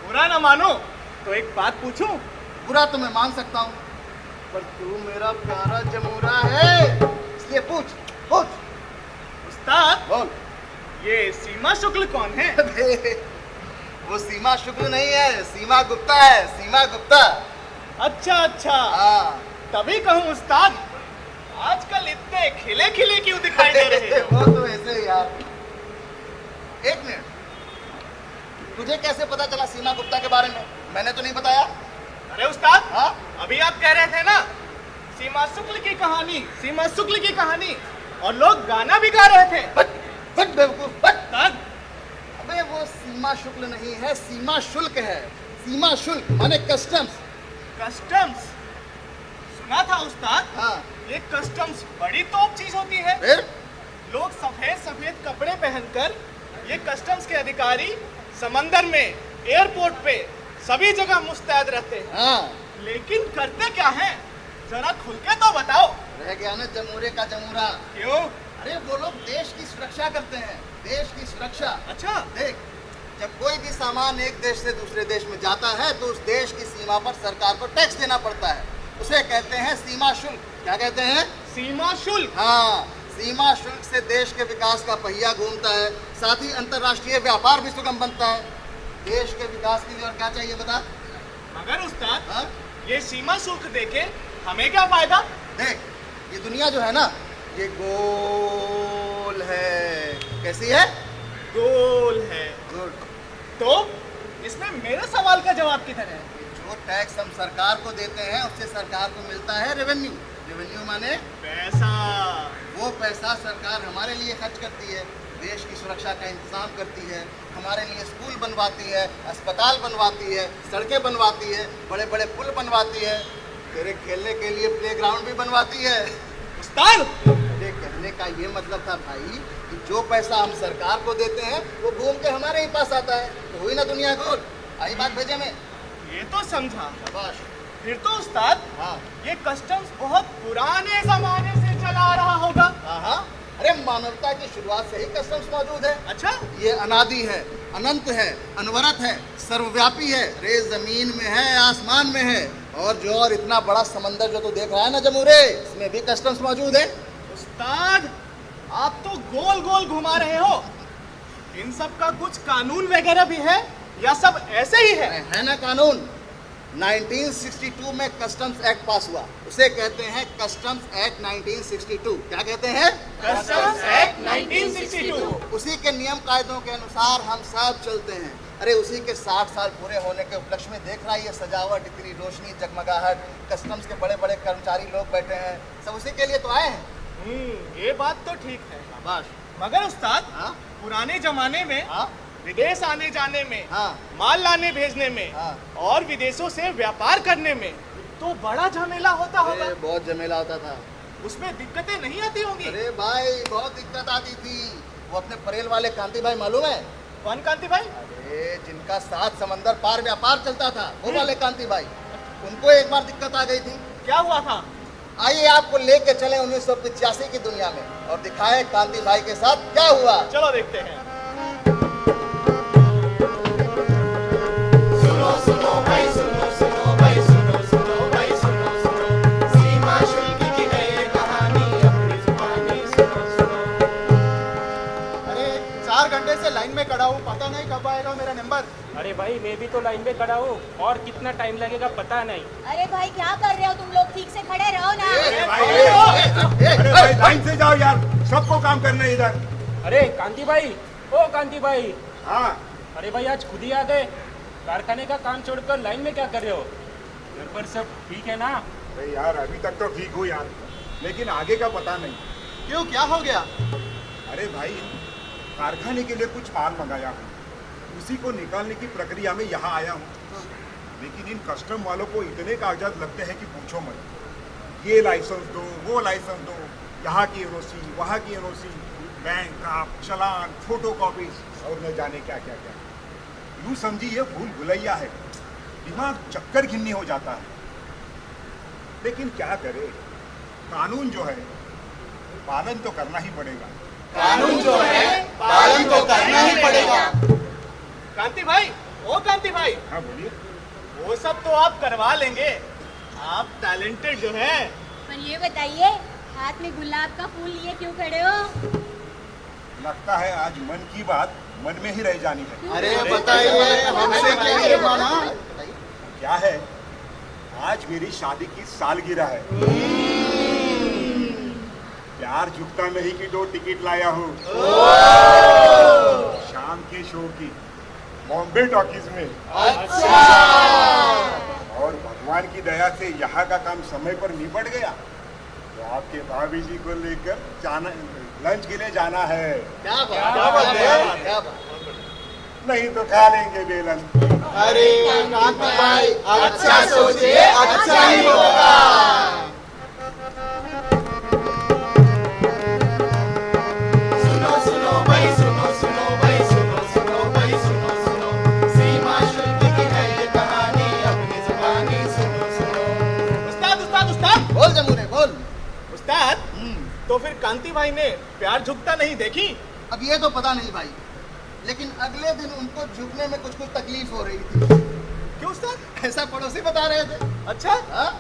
बुरा ना मानो तो एक बात पूछूं? बुरा तो मैं मान सकता हूँ, पर तू मेरा प्यारा जमुरा है, इसलिए पूछ पूछ। उस्ताद, बोल। ये सीमा शुक्ल कौन है? वो सीमा शुक्ल नहीं है, सीमा गुप्ता है, सीमा गुप्ता। अच्छा अच्छा, हाँ। तभी कहूँ उस्ताद, आजकल इतने खिले खिले क्यों दिखाई दे रहे हो? वो तो ऐसे ही यार। एक मिनट, तुझे कैसे पता चला सीमा गुप्ता के बारे में? मैंने तो नहीं बताया। अरे उस्ताद, हाँ? अभी आप कह रहे थे ना सीमा शुक्ल की कहानी, सीमा शुक्ल की कहानी, और लोग गाना भी गा रहे थे। बट बेवकूफ बट। उस्ताद, अबे वो सीमा शुक्ल नहीं है, सीमा शुल्क है। सीमा शुल्क माने कस्टम्स। कस्टम्स सुना था उस्ताद। हाँ। ये कस्टम्स बड़ी तोप चीज होती है। फिर लोग सफेद सफेद कपड़े पहनकर, ये कस्टम्स के अधिकारी समंदर में, एयरपोर्ट पे, सभी जगह मुस्तैद रहते हैं। हाँ। लेकिन करते क्या हैं? जरा खुल के तो बताओ। रह गया ना जमूरे का जमूरा। क्यों? अरे वो लोग देश की सुरक्षा करते हैं, देश की सुरक्षा। अच्छा। देख, जब कोई भी सामान एक देश से दूसरे देश में जाता है तो उस देश की सीमा पर सरकार को टैक्स देना पड़ता है। उसे कहते हैं सीमा शुल्क। क्या कहते हैं? सीमा शुल्क। हाँ, सीमा शुल्क से देश के विकास का पहिया घूमता है, साथ ही अंतर्राष्ट्रीय व्यापार भी सुगम बनता है। देश के विकास के लिए और क्या चाहिए बता? मगर उस्ताद, हाँ? ये सीमा शुल्क देके हमें क्या फायदा? देख, ये दुनिया जो है ना, ये गोल है। कैसी है? गोल है। गुड। तो इसमें मेरे सवाल का जवाब किधर है? जो टैक्स हम सरकार को देते हैं उससे सरकार को मिलता है रेवेन्यू। रेवेन्यू माने पैसा। वो पैसा सरकार हमारे लिए खर्च करती है, देश की सुरक्षा का इंतजाम करती है, हमारे लिए स्कूल बनवाती है, अस्पताल बनवाती है, सड़कें बनवाती है, बड़े बड़े पुल बनवाती है, तेरे खेलने के लिए प्लेग्राउंड भी बनवाती है। उस्ताद, मेरे कहने का ये मतलब था भाई कि जो पैसा हम सरकार को देते हैं वो घूम के हमारे ही पास आता है। तो हुई ना दुनिया गोल। आई बात भेजे में? ये तो समझा। शाबाश। फिर तो उस्ताद, हाँ ये कस्टम्स बहुत पुराने जमाने से चला आ रहा होगा। हाँ। अरे मानवता की शुरुआत से ही कस्टम्स मौजूद है। अच्छा। ये अनादि है, अनंत है, अनवरत है, सर्वव्यापी है, रे जमीन में है, आसमान में है, और जो और इतना बड़ा समंदर जो तू देख रहा है ना जमूरे, इसमें भी कस्टम्स मौजूद है। उस्ताद, आप तो गोल गोल घुमा रहे हो। इन सब का कुछ कानून वगैरह भी है या सब ऐसे ही है? है ना कानून। 1962 में कस्टम्स एक्ट पास हुआ, उसे कहते हैं कस्टम्स एक्ट 1962। क्या कहते हैं? Customs act 1962। उसी के नियम कायदों के अनुसार हम सब चलते हैं। अरे उसी के 60 साल पूरे होने के उपलक्ष्य में देख रहा है ये सजावट, इतनी रोशनी, जगमगाहट, कस्टम्स के बड़े बड़े कर्मचारी लोग बैठे हैं, सब उसी के लिए तो आए हैं। ये बात तो ठीक है। शाबाश। मगर उस्ताद, हाँ? पुराने जमाने में हाँ? विदेश आने जाने में, हाँ। माल लाने भेजने में, हाँ। और विदेशों से व्यापार करने में तो बड़ा झमेला होता होगा। अरे बहुत झमेला होता था। उसमें दिक्कतें नहीं आती होंगी? अरे भाई बहुत दिक्कत आती थी। वो अपने परेल वाले कांति भाई मालूम है? कौन कांति भाई? अरे जिनका 7 समंदर पार व्यापार चलता था, वो वाले कांति भाई। उनको एक बार दिक्कत आ गई थी। क्या हुआ था? आइए आपको लेके चले 1985 की दुनिया में और दिखाएं कांति भाई के साथ क्या हुआ। चलो देखते हैं। सुनो सुनो तो लाइन में खड़ा हो और कितना टाइम लगेगा पता नहीं। अरे भाई क्या कर रहे हो तुम लोग, ठीक से खड़े रहो ना। अरे भाई लाइन से जाओ यार, सबको काम करना है इधर। अरे कांति भाई, ओ कांति भाई। हाँ अरे भाई आज खुद ही आ गए, कारखाने का काम छोड़कर लाइन में क्या कर रहे हो? घर पर सब ठीक है ना? अरे यार अभी तक तो ठीक हूँ यार, लेकिन आगे का पता नहीं। क्यों, क्या हो गया? अरे भाई कारखाने के लिए कुछ माल मंगाया हूँ, उसी को निकालने की प्रक्रिया में यहाँ आया हूँ, लेकिन इन कस्टम वालों को इतने कागजात लगते हैं कि पूछो मत। ये लाइसेंस दो, वो लाइसेंस दो, यहाँ की एनओसी, वहाँ की एनओसी, बैंक का चालान, फोटो कॉपीज और न जाने क्या क्या क्या। यूँ समझिए ये भूल भुलैया है, दिमाग चक्कर घिन्नी हो जाता है। लेकिन क्या करे, कानून जो है पालन तो करना ही पड़ेगा। कानून जो है पालन तो करना ही पड़ेगा। कांति भाई, ओ कांति भाई। हाँ बोलिए। वो सब तो आप करवा लेंगे, आप टैलेंटेड जो है। पर ये बताइए, हाथ में गुलाब का फूल लिए क्यों खड़े हो? लगता है आज मन की बात मन में ही रह जानी है। अरे बताइए, हमसे क्या माना? क्या है, आज मेरी शादी की सालगिरह है। प्यार झुकता नहीं की 2 टिकट लाया हूँ शाम के शो की बॉम्बे टॉकीज में। अच्छा। और भगवान की दया से यहाँ का काम समय पर निपट गया, तो आपके भाभी जी को लेकर जाना, लंच के लिए जाना है। क्या बात है, क्या बात। नहीं तो खा लेंगे बेलन। अरे कांति भाई, अच्छा सोचिए, अच्छा ही होगा। सुनो सुनो भाई, सुनो सुनो भाई, सुनो सुनो भाई, सुनो सुनो, सीमा शुल्क की है ये कहानी, अपनी जुबानी सुनो सुनो। उस्ताद उस्ताद उस्ताद, बोल जमूने बोल। उस्ताद तो फिर कांति भाई ने प्यार झुकता नहीं देखी? अब ये तो पता नहीं भाई, लेकिन अगले दिन उनको झुकने में कुछ तकलीफ हो रही थी। क्यों उस्ताद? ऐसा पड़ोसी बता रहे थे। अच्छा, हाँ?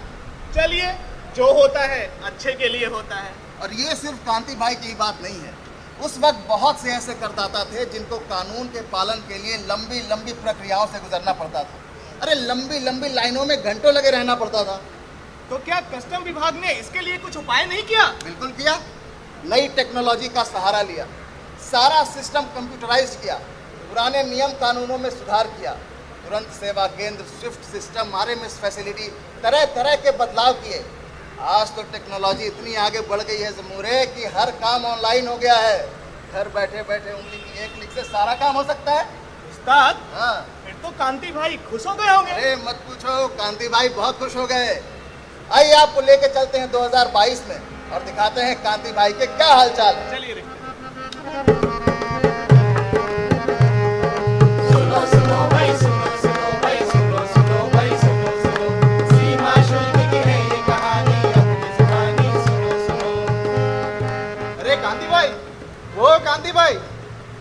चलिए जो होता है अच्छे के लिए होता है। और ये सिर्फ कांति भाई की बात नहीं है, उस वक्त बहुत से ऐसे करदाता थे जिनको कानून के पालन के लिए लंबी लंबी प्रक्रियाओं से गुजरना पड़ता था। अरे लंबी लंबी लाइनों में घंटों लगे रहना पड़ता था। तो क्या कस्टम विभाग ने इसके लिए कुछ उपाय नहीं किया? बिल्कुल किया, नई टेक्नोलॉजी का सहारा लिया, सारा सिस्टम कंप्यूटराइज किया, पुराने नियम कानूनों में सुधार किया, तुरंत सेवा केंद्र, स्विफ्ट सिस्टम, आरएमएस फैसिलिटी, तरह तरह के बदलाव किए। आज तो टेक्नोलॉजी इतनी आगे बढ़ गई है जमूरे कि हर काम ऑनलाइन हो गया है। घर बैठे बैठे उंगली की एक क्लिक से सारा काम हो सकता है। उस्ताद, हाँ। फिर तो कांति भाई खुश हो गए होंगे। अरे मत पूछो, कांति भाई बहुत खुश हो गए। आइए आपको लेके चलते हैं 2022 में और दिखाते हैं कांति भाई के क्या हालचाल है। चलिए रे। सुनो सुनो भाई, सुनो सुनो भाई, सुनो सुनो भाई, सुनो सुनो, सीमा शुल्क की है ये कहानी, अपनी जुबानी सुनो सुनो। अरे कांति भाई, वो कांति भाई,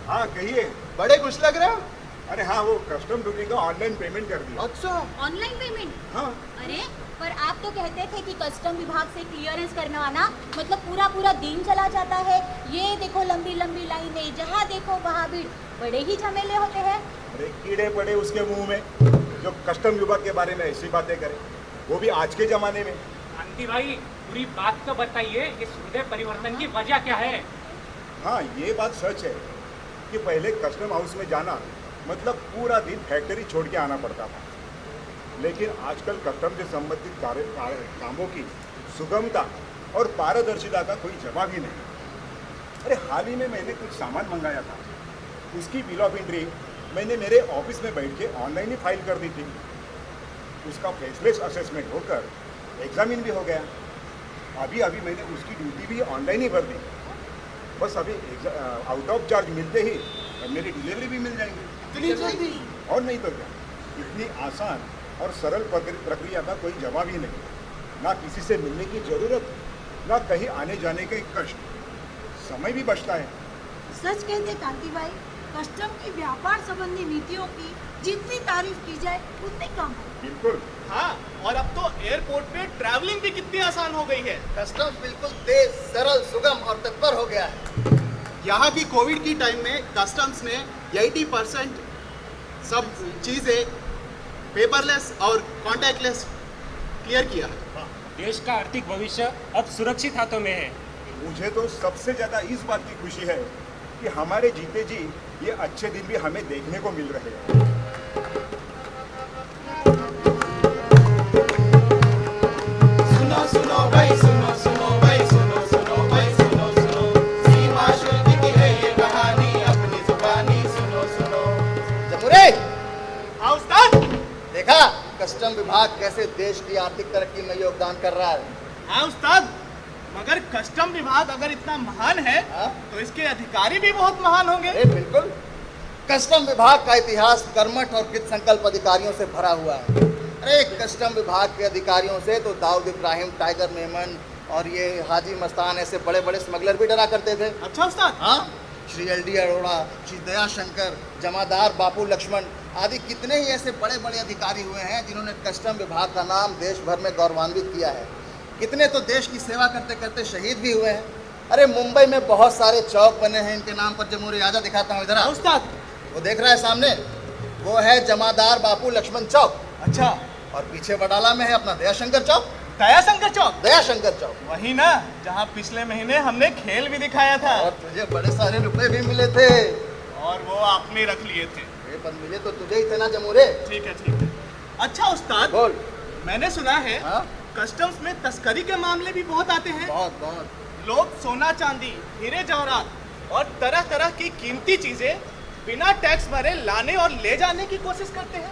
हाँ कहिए। बड़े खुश लग रहे हो। अरे हाँ, वो कस्टम ड्यूटी का ऑनलाइन पेमेंट कर दिया। अच्छा, ऑनलाइन पेमेंट? हाँ। अरे पर आप तो कहते थे कि कस्टम विभाग से क्लियरेंस करवाना मतलब पूरा पूरा दिन चला जाता है। ये देखो लंबी लंबी लाइनें, जहाँ देखो वहाँ भीड़, बड़े ही झमेले होते हैं। अरे कीड़े पड़े उसके मुंह में जो कस्टम विभाग के बारे में ऐसी बातें करे, वो भी आज के जमाने में। कांति भाई पूरी बात तो बताइए, इस हृदय परिवर्तन की वजह क्या है? हाँ ये बात सच है कि पहले कस्टम हाउस में जाना मतलब पूरा दिन फैक्ट्री छोड़ के आना पड़ता था, लेकिन आजकल कस्टम से संबंधित कामों की सुगमता और पारदर्शिता का कोई जवाब ही नहीं। अरे हाल ही में मैंने कुछ सामान मंगाया था, उसकी बिल ऑफ एंट्री मैंने मेरे ऑफिस में बैठ के ऑनलाइन ही फाइल कर दी थी। उसका फेसलेस असेसमेंट होकर एग्जामिन भी हो गया। अभी अभी मैंने उसकी ड्यूटी भी ऑनलाइन ही भर दी। बस अभी आउट ऑफ चार्ज मिलते ही मेरी डिलीवरी भी मिल जाएंगी। और नहीं तो क्या, इतनी आसान और सरल प्रक्रिया का कोई जवाब ही नहीं। ना किसी से मिलने की जरूरत, ना कहीं आने जाने का कष्ट, समय भी बचता है। सच कहते कांति भाई, कस्टम की व्यापार संबंधी नीतियों की जितनी तारीफ की जाए उतनी कम है। बिल्कुल। हाँ, और अब तो एयरपोर्ट पे ट्रैवलिंग भी कितनी आसान हो गई है। कस्टम्स बिल्कुल तेज, सरल, सुगम और तत्पर हो गया है। यहाँ की कोविड की टाइम में कस्टम्स ने 80% सब चीज़ें पेपरलेस और कॉन्टैक्टलेस क्लियर किया। देश का आर्थिक भविष्य अब सुरक्षित हाथों में है। मुझे तो सबसे ज़्यादा इस बात की खुशी है कि हमारे जीते जी ये अच्छे दिन भी हमें देखने को मिल रहे हैं। सुनो सुनो भाई, सुनो सुनो भाई, सुनो सुनो भाई, सुनो सुनो, सीमा शुल्क की है ये कहानी, अपनी जुबानी सुनो सुनो। जमुरे, हाँ उस्ताद। देखा कस्टम विभाग कैसे देश की आर्थिक तरक्की में योगदान कर रहा है। हाँ उस्ताद, मगर कस्टम विभाग अगर इतना महान है तो इसके अधिकारी भी बहुत महान होंगे। बिल्कुल, कस्टम विभाग का इतिहास कर्मठ और कृत संकल्प अधिकारियों से भरा हुआ है। अरे कस्टम विभाग के अधिकारियों से तो दाऊद इब्राहिम, टाइगर मेमन और ये हाजी मस्तान ऐसे बड़े बड़े स्मगलर भी डरा करते थे। अच्छा उस्ताद। हाँ, श्री LD अरोड़ा, श्री दयाशंकर, जमादार बापू लक्ष्मण आदि कितने ही ऐसे बड़े बड़े अधिकारी हुए हैं जिन्होंने कस्टम विभाग का नाम देश भर में गौरवान्वित किया है। कितने तो देश की सेवा करते करते शहीद भी हुए हैं। अरे मुंबई में बहुत सारे चौक बने हैं इनके नाम पर। जमूरी आजा दिखाता हूँ इधर। उस्ताद, वो देख रहा है सामने, वो है जमादार बापू लक्ष्मण चौक। अच्छा। और पीछे बडाला में है अपना दयाशंकर चौक। दयाशंकर चौक? दयाशंकर चौक वही ना जहाँ पिछले महीने हमने खेल भी दिखाया था। और तुझे बड़े सारे रुपए भी मिले थे। और वो आपने रख लिए थे। पर मिले तो तुझे ही थे ना जमूरे। ठीक है ठीक है। अच्छा उस्ताद, बोल। मैंने सुना है हाँ? कस्टम्स में तस्करी के मामले भी बहुत आते हैं। बहुत बहुत। लोग सोना चांदी, हीरे जवाहरात और तरह तरह की कीमती चीजें बिना टैक्स भरे लाने और ले जाने की कोशिश करते हैं।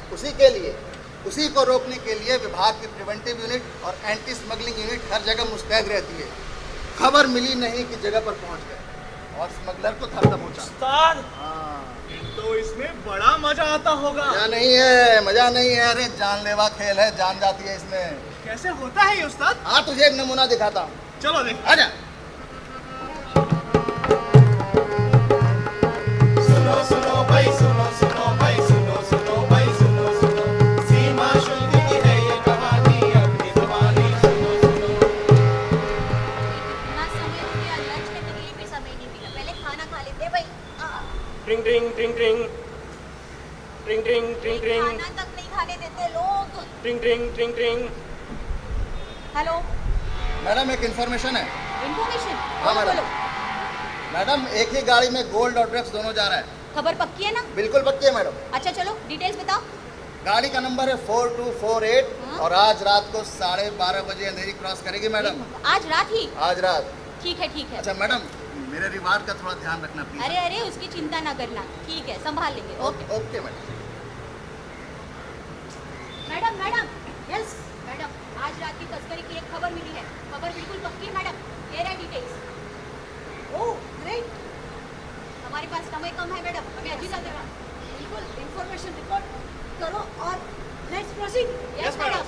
उसी को रोकने के लिए विभाग की प्रिवेंटिव यूनिट और एंटी स्मगलिंग यूनिट हर जगह मुस्तैद रहती है। खबर मिली नहीं कि जगह पर पहुंच गए और स्मगलर को धर दबोचा। उस्ताद, तो इसमें बड़ा मजा आता होगा। मजा नहीं है। अरे जानलेवा खेल है, जान जाती है इसमें। कैसे होता है ये उस्ताद? हाँ, तुझे एक नमूना दिखाता हूँ। चलो देख। आजा। सुनो सुनो भाई, सुनो सुनो भाई, सुनो सुनो भाई, सुनो सुनो, सीमा शुल्क की है ये कहानी, अपनी जुबानी सुनो सुनो। इतना समय हो गया, लंच करने के लिए भी समय नहीं मिला। पहले खाना खा लेते भाई। ट्रिंग ट्रिंग ट्रिंग ट्रिंग ट्रिंग ट्रिंग ट्रिंग ट्रिंग। खाना तक नहीं खाने देते लोग। ट्रिंग ट्रिंग ट्रिंग ट्रिंग। हेलो मैडम, एक इन्फॉर्मेशन है। इन्फॉर्मेशन? हाँ मैडम। बोलो। मैडम, एक ही गाड़ी में गोल्ड और ड्रग्स दोनों जा रहा है। खबर पक्की है ना? बिल्कुल पक्की है मैडम। अच्छा चलो डिटेल्स बताओ। गाड़ी का नंबर है 4248 और आज रात को 12:30 बजे अंधेरी क्रॉस करेगी मैडम। आज रात ही? आज रात। ठीक है। अच्छा मैडम, मेरे रिवार्ड का थोड़ा ध्यान रखना प्लीज। अरे उसकी चिंता ना करना। ठीक है, संभाल लेंगे। Okay madam. Madam yes madam, आज रात की तस्करी की एक खबर मिली है। खबर बिल्कुल पक्की है मैडम। ये रहा डिटेल्स। Oh great. हमारे पास समय कम है मैडम, हमें अभी जाते हैं। बिल्कुल इंफॉर्मेशन रिकॉर्ड करो और let's proceed. Yes madam.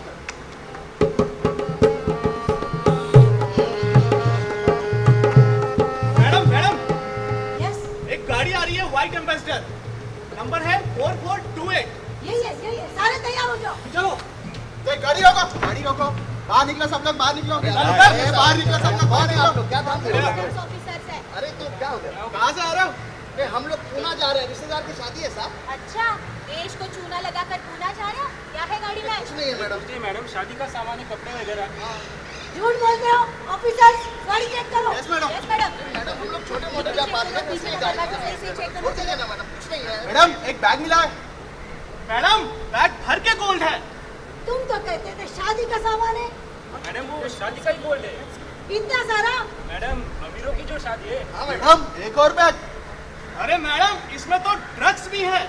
Madam yes, एक गाड़ी आ रही है, व्हाइट एम्बेसडर, नंबर है 4428। यही है। सारे तैयार हो जाओ। चलो। गाड़ी रोको। बाहर निकलो सब लोग, बाहर निकलो। बाहर निकलो सब लोग, बाहर निकलो। क्या काम कर रहे हो? ऑफिसर्स है। अरे तो क्या हो गया? कहाँ से आ रहे हो? अरे हम लोग पूना जा रहे हैं, रिश्तेदार की शादी है साहब। अच्छा, देश को चूना लगाकर पूना जा रहा? क्या है गाड़ी में? कुछ नहीं है मैडम। जी मैडम, शादी का सामान है, कपड़े वगैरह। झूठ बोलते हो ऑफिसर्स, गाड़ी चेक करो। Yes madam. मैडम, हम लोग छोटे मोटे व्यापारी हैं, कुछ नहीं गाड़ी। हो जाएगा ना मैडम, कुछ नहीं है। मैडम, एक बैग मिला है। मैडम, बैग भर के गोल्ड है। तुम तो कहते थे शादी का सामान है। मैडम, वो शादी का ही गोल्ड है। इतना सारा? मैडम, अमीरों की जो शादी है। हाँ मैडम, एक और बैग। अरे मैडम, इसमें तो ड्रग्स भी है।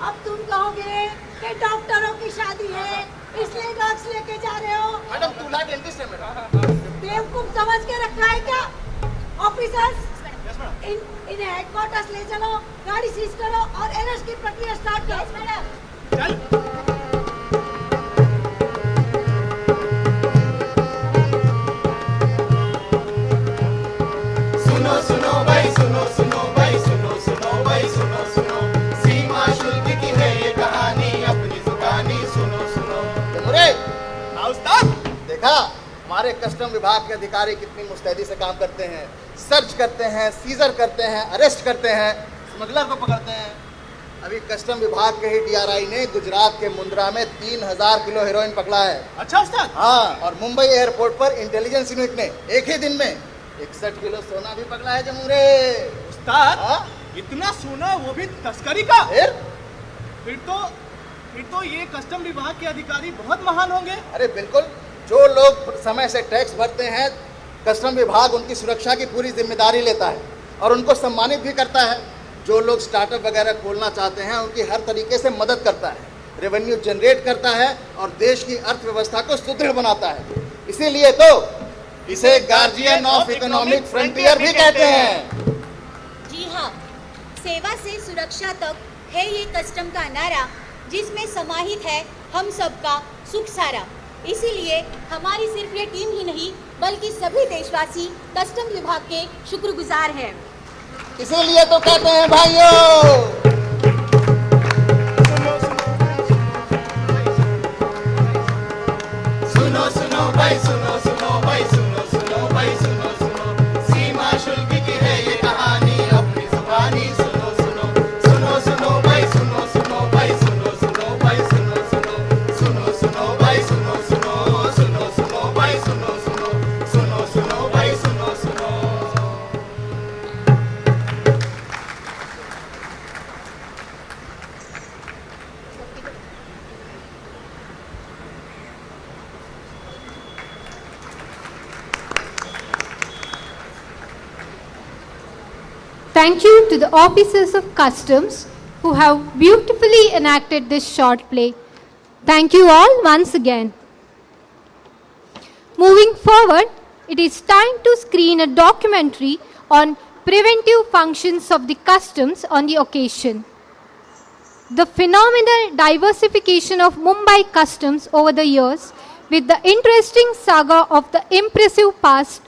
अब तुम कहोगे कि डॉक्टरों की शादी है इसलिए ड्रग्स लेके जा रहे हो। मैडम, तू ला डेंटिस्ट है मैडम। बेवकूफ समझ के रखा है क्या? Officers, yes madam. इन्हें हेडक्वार्टर्स ले चलो, गाड़ी सीज करो और अरेस्ट की प्रक्रिया स्टार्ट करो। Yes madam. चल। सुनो सुनो भाई, सुनो सुनो भाई, सुनो सुनो भाई, सुनो सुनो, सीमा शुल्क की है ये कहानी, अपनी जुबानी सुनो सुनो। हाँ उस्ताद। देखा हमारे कस्टम विभाग के अधिकारी कितनी मुस्तैदी से काम करते हैं। सर्च करते हैं, सीजर करते हैं, अरेस्ट करते हैं, स्मगलर को पकड़ते हैं। अभी कस्टम विभाग के ही डीआरआई ने गुजरात के मुंद्रा में 3000 किलो हेरोइन पकड़ा है। अच्छा उस्ताद। हाँ, और मुंबई एयरपोर्ट पर इंटेलिजेंस यूनिट ने एक ही दिन में 61 किलो सोना भी पकड़ा है जमूरे। उस्ताद, इतना सोना, वो भी तस्करी का? फिर तो ये कस्टम विभाग के अधिकारी बहुत महान होंगे। अरे बिल्कुल, जो लोग समय से टैक्स भरते हैं, कस्टम विभाग उनकी सुरक्षा की पूरी जिम्मेदारी लेता है और उनको सम्मानित भी करता है। जो लोग स्टार्टअप वगैरह खोलना चाहते हैं, उनकी हर तरीके से मदद करता है, रेवेन्यू जनरेट करता है और देश की अर्थव्यवस्था को सुदृढ़ बनाता है। इसीलिए तो इसे गार्जियन ऑफ इकोनॉमिक फ्रंटियर भी कहते हैं। जी हाँ, सेवा से सुरक्षा तक है ये कस्टम का नारा, जिसमें समाहित है हम सबका सुख सारा। इसीलिए हमारी सिर्फ ये टीम ही नहीं बल्कि सभी देशवासी कस्टम विभाग के शुक्रगुजार हैं। इसीलिए तो कहते हैं भाइयों, सुनो सुनो भाई, सुनो सुनो भाई, सुनो सुनो भाई, सुनो सुनो, सीमा शुल्क की है ये कहानी, अपनी जुबानी सुनो सुनो, सुनो सुनो भाई, सुनो सुनो भाई, सुनो सुनो भाई, सुनो सुनो, सुनो सुनो भाई, सुनो सुनो, सुनो सुनो भाई, सुनो सुनो, सुनो सुनो भाई, सुनो सुनो। Thank you to the officers of customs who have beautifully enacted this short play. Thank you all once again. Moving forward, it is time to screen a documentary on preventive functions of the customs on the occasion. The phenomenal diversification of Mumbai customs over the years, with the interesting saga of the impressive past,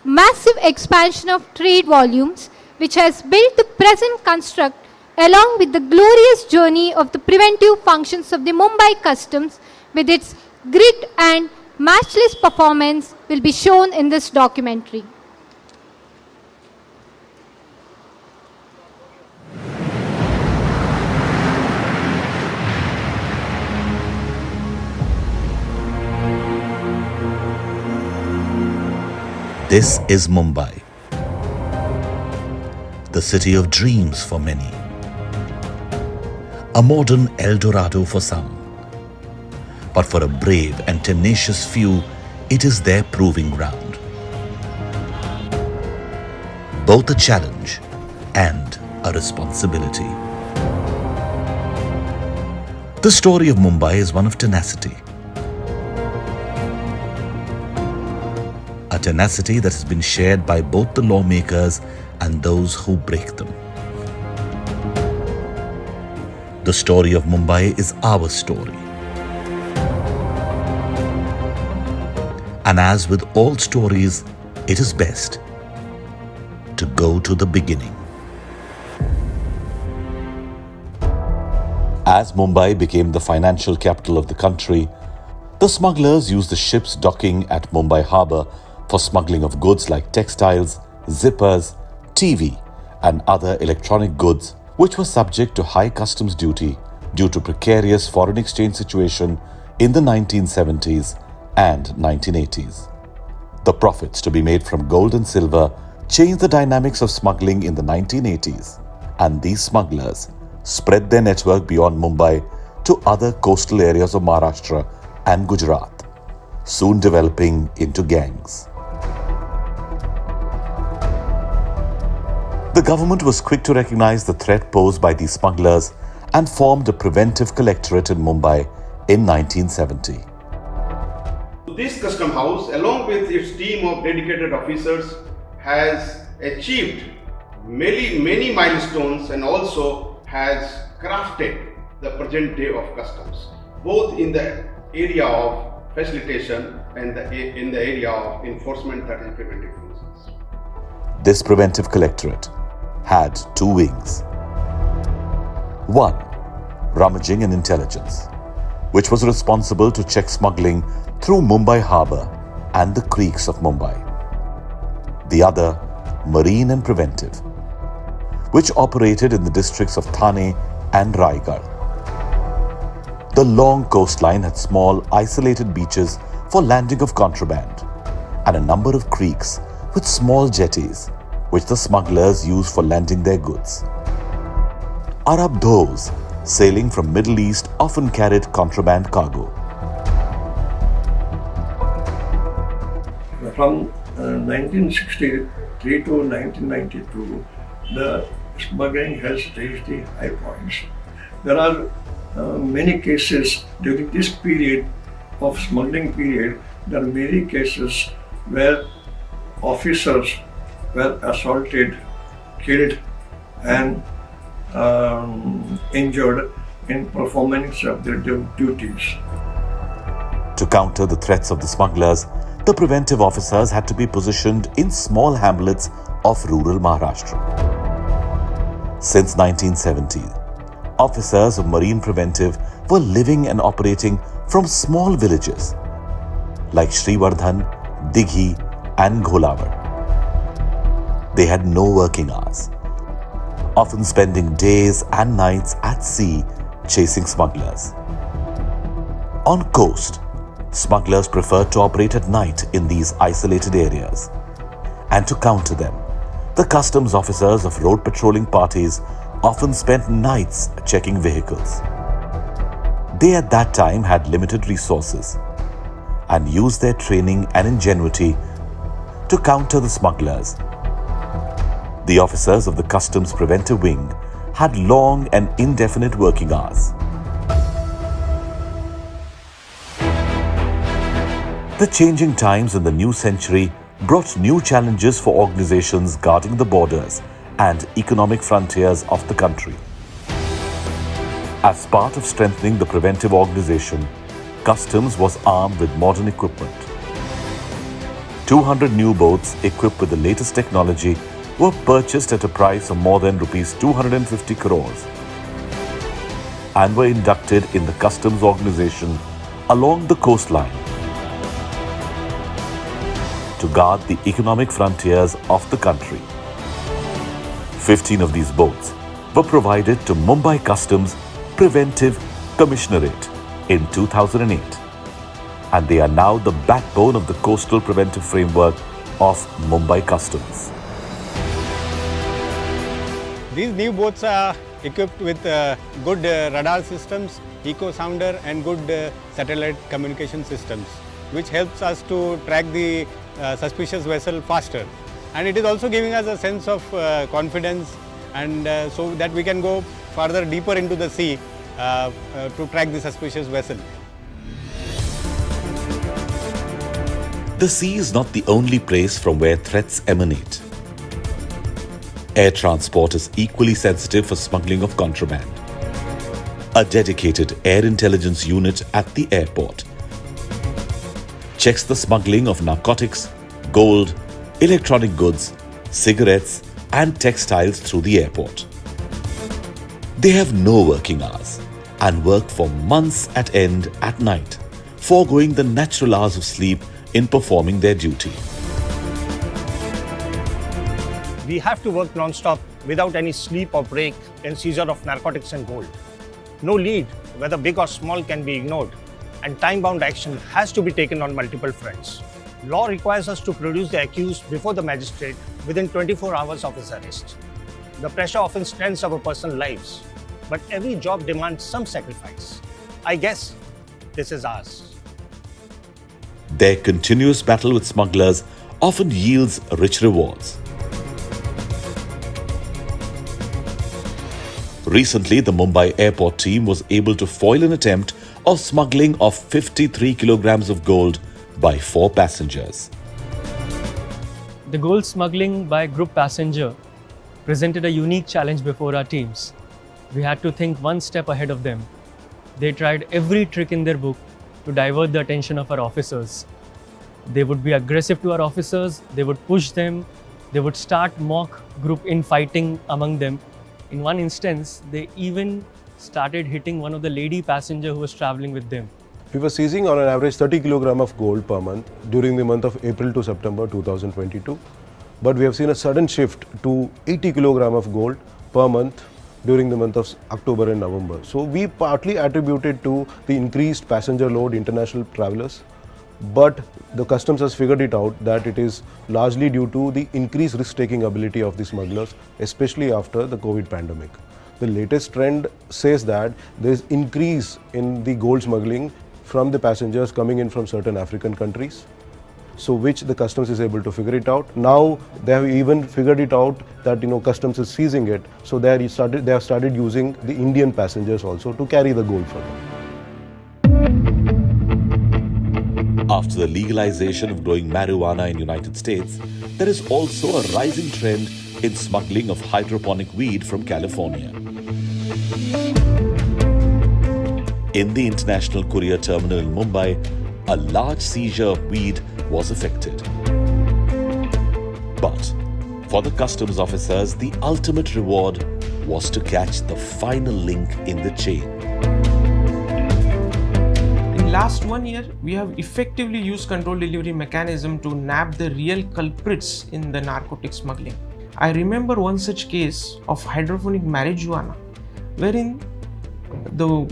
massive expansion of trade volumes, which has built the present construct, along with the glorious journey of the preventive functions of the Mumbai customs with its grit and matchless performance, will be shown in this documentary. This is Mumbai, the city of dreams for many, a modern El Dorado for some. But for a brave and tenacious few, it is their proving ground. Both a challenge and a responsibility. The story of Mumbai is one of tenacity. A tenacity that has been shared by both the lawmakers and those who break them. The story of Mumbai is our story. And as with all stories, it is best to go to the beginning. As Mumbai became the financial capital of the country, the smugglers used the ships docking at Mumbai harbour for smuggling of goods like textiles, zippers, TV and other electronic goods which were subject to high customs duty due to precarious foreign exchange situation in the 1970s and 1980s. The profits to be made from gold and silver changed the dynamics of smuggling in the 1980s, and these smugglers spread their network beyond Mumbai to other coastal areas of Maharashtra and Gujarat, soon developing into gangs. The government was quick to recognize the threat posed by these smugglers and formed a preventive collectorate in Mumbai in 1970. This custom house, along with its team of dedicated officers, has achieved many milestones and also has crafted the present day of customs, both in the area of facilitation and in the area of enforcement, that is preventive functions. This preventive collectorate had two wings. One, rummaging and intelligence, which was responsible to check smuggling through Mumbai harbour and the creeks of Mumbai. The other, marine and preventive, which operated in the districts of Thane, and Raigad. The long coastline had small, isolated beaches for landing of contraband and a number of creeks with small jetties which the smugglers used for landing their goods. Arab dhows sailing from Middle East often carried contraband cargo. From 1963 to 1992, the smuggling has reached the high points. There are many cases during this period of smuggling period. There are many cases where officers were assaulted, killed, and injured in performance of their duties. To counter the threats of the smugglers, the preventive officers had to be positioned in small hamlets of rural Maharashtra. Since 1970, officers of Marine Preventive were living and operating from small villages like Srivardhan, Dighi and Gholawar. They had no working hours, often spending days and nights at sea chasing smugglers. On coast, smugglers preferred to operate at night in these isolated areas. And to counter them, the customs officers of road patrolling parties often spent nights checking vehicles. They at that time had limited resources and used their training and ingenuity to counter the smugglers. The officers of the Customs Preventive Wing had long and indefinite working hours. The changing times in the new century brought new challenges for organizations guarding the borders and economic frontiers of the country. As part of strengthening the preventive organization, Customs was armed with modern equipment. 200 new boats equipped with the latest technology were purchased at a price of more than Rs 250 crores and were inducted in the Customs organization along the coastline to guard the economic frontiers of the country. 15 of these boats were provided to Mumbai Customs Preventive Commissionerate in 2008, and they are now the backbone of the coastal preventive framework of Mumbai Customs. These new boats are equipped with good radar systems, echo sounder and good satellite communication systems, which helps us to track the suspicious vessel faster. And it is also giving us a sense of confidence, and so that we can go further deeper into the sea to track the suspicious vessel. The sea is not the only place from where threats emanate. Air transport is equally sensitive for smuggling of contraband. A dedicated air intelligence unit at the airport checks the smuggling of narcotics, gold, electronic goods, cigarettes and textiles through the airport. They have no working hours and work for months at end at night, foregoing the natural hours of sleep in performing their duty. We have to work non-stop without any sleep or break in seizure of narcotics and gold. No lead, whether big or small, can be ignored, and time-bound action has to be taken on multiple fronts. Law requires us to produce the accused before the magistrate within 24 hours of his arrest. The pressure often strains our personal lives, but every job demands some sacrifice. I guess this is ours. Their continuous battle with smugglers often yields rich rewards. Recently, the Mumbai airport team was able to foil an attempt of smuggling of 53 kilograms of gold by 4 passengers. The gold smuggling by group passenger presented a unique challenge before our teams. We had to think one step ahead of them. They tried every trick in their book to divert the attention of our officers. They would be aggressive to our officers, they would push them, they would start mock group infighting among them. In one instance, they even started hitting one of the lady passengers who was traveling with them. We were seizing on an average 30 kg of gold per month during the month of April to September 2022. But we have seen a sudden shift to 80 kg of gold per month during the month of October and November. So we partly attribute it to the increased passenger load, international travelers, but the customs has figured it out that it is largely due to the increased risk-taking ability of the smugglers, especially after the COVID pandemic. The latest trend says that there is increase in the gold smuggling from the passengers coming in from certain African countries, so which the customs is able to figure it out. Now they have even figured it out that customs is seizing it, so they have started using the Indian passengers also to carry the gold for them. After the legalization of growing marijuana in United States, there is also a rising trend in smuggling of hydroponic weed from California. In the International Courier Terminal in Mumbai, a large seizure of weed was effected. But for the customs officers, the ultimate reward was to catch the final link in the chain. In last 1 year, we have effectively used control delivery mechanism to nab the real culprits in the narcotic smuggling. I remember one such case of hydroponic marijuana, wherein the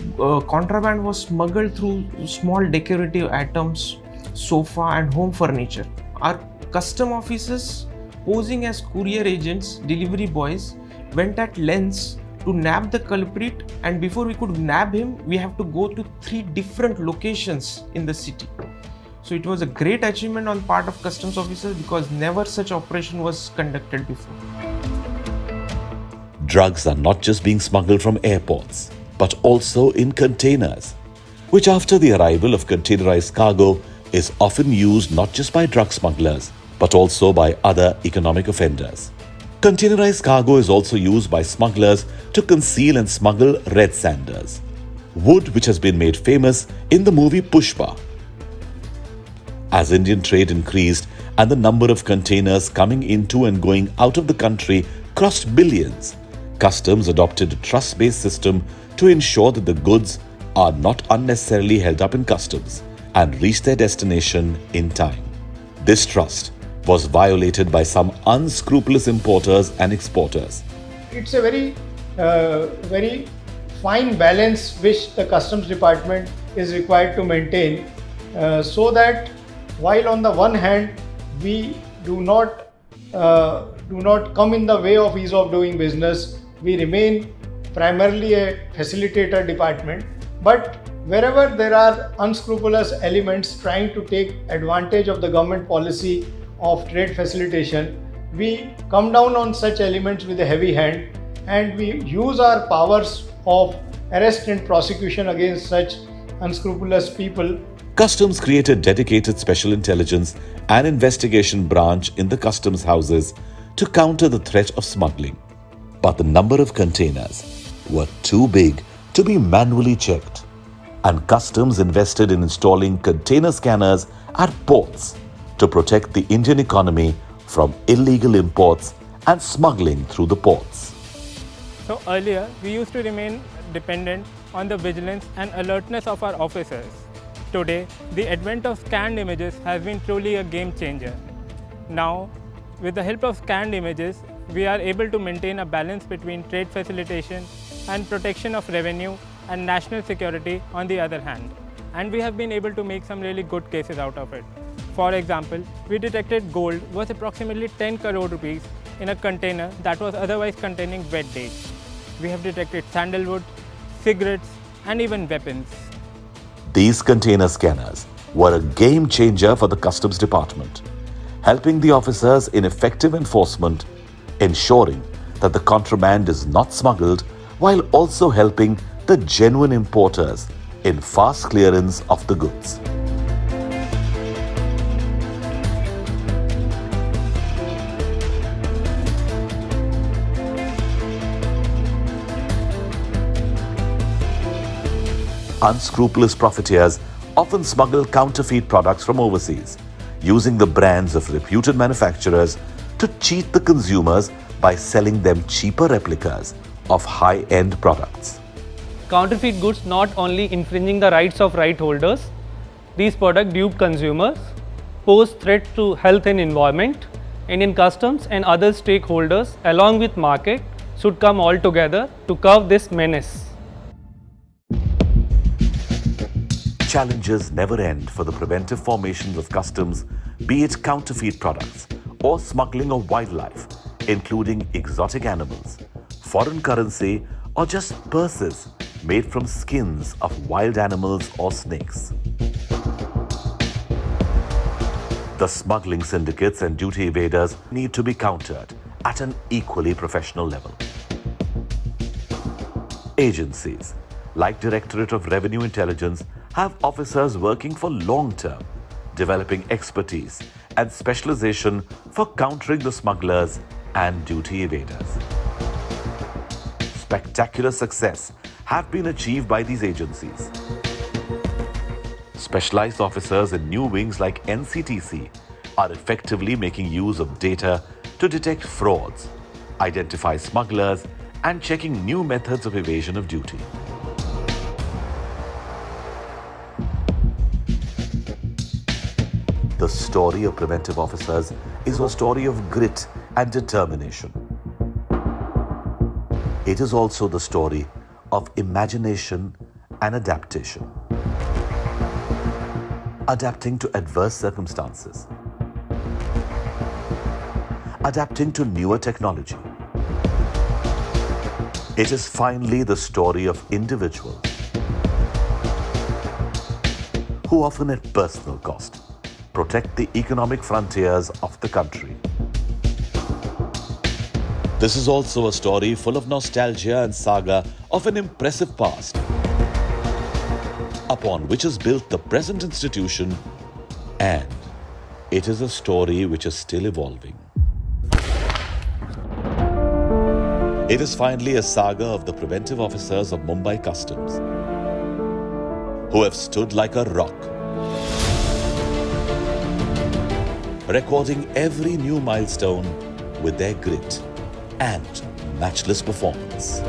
contraband was smuggled through small decorative items, sofa and home furniture. Our custom officers, posing as courier agents, delivery boys, went at lengths to nab the culprit, and before we could nab him, we have to go to 3 different locations in the city. So it was a great achievement on part of customs officers because never such operation was conducted before. Drugs are not just being smuggled from airports, but also in containers, which after the arrival of containerized cargo is often used not just by drug smugglers, but also by other economic offenders. Containerized cargo is also used by smugglers to conceal and smuggle red sanders, wood which has been made famous in the movie Pushpa. As Indian trade increased and the number of containers coming into and going out of the country crossed billions, customs adopted a trust-based system to ensure that the goods are not unnecessarily held up in customs and reach their destination in time. This trust was violated by some unscrupulous importers and exporters. It's a very fine balance which the customs department is required to maintain, so that while on the one hand we do not come in the way of ease of doing business, we remain primarily a facilitator department, but wherever there are unscrupulous elements trying to take advantage of the government policy of trade facilitation, we come down on such elements with a heavy hand and we use our powers of arrest and prosecution against such unscrupulous people. Customs created dedicated special intelligence and investigation branch in the customs houses to counter the threat of smuggling. But the number of containers were too big to be manually checked, and customs invested in installing container scanners at ports to protect the Indian economy from illegal imports and smuggling through the ports. So earlier, we used to remain dependent on the vigilance and alertness of our officers. Today, the advent of scanned images has been truly a game changer. Now, with the help of scanned images, we are able to maintain a balance between trade facilitation and protection of revenue and national security on the other hand. And we have been able to make some really good cases out of it. For example, we detected gold worth approximately 10 crore rupees in a container that was otherwise containing wet dates. We have detected sandalwood, cigarettes, and even weapons. These container scanners were a game changer for the customs department, helping the officers in effective enforcement, ensuring that the contraband is not smuggled while also helping the genuine importers in fast clearance of the goods. Unscrupulous profiteers often smuggle counterfeit products from overseas, using the brands of reputed manufacturers to cheat the consumers by selling them cheaper replicas of high-end products. Counterfeit goods not only infringing the rights of right holders, these products dupe consumers, pose threat to health and environment, Indian customs and other stakeholders along with market should come all together to curb this menace. Challenges never end for the preventive formations of customs, be it counterfeit products or smuggling of wildlife, including exotic animals, foreign currency, or just purses made from skins of wild animals or snakes. The smuggling syndicates and duty evaders need to be countered at an equally professional level. Agencies like Directorate of Revenue Intelligence have officers working for long term, developing expertise and specialization for countering the smugglers and duty evaders. Spectacular success have been achieved by these agencies. Specialized officers in new wings like NCTC are effectively making use of data to detect frauds, identify smugglers, and checking new methods of evasion of duty. The story of preventive officers is a story of grit and determination. It is also the story of imagination and adaptation. Adapting to adverse circumstances. Adapting to newer technology. It is finally the story of individuals who, often at personal cost, protect the economic frontiers of the country. This is also a story full of nostalgia and saga of an impressive past, upon which is built the present institution, and it is a story which is still evolving. It is finally a saga of the preventive officers of Mumbai Customs, who have stood like a rock, recording every new milestone with their grit and matchless performance.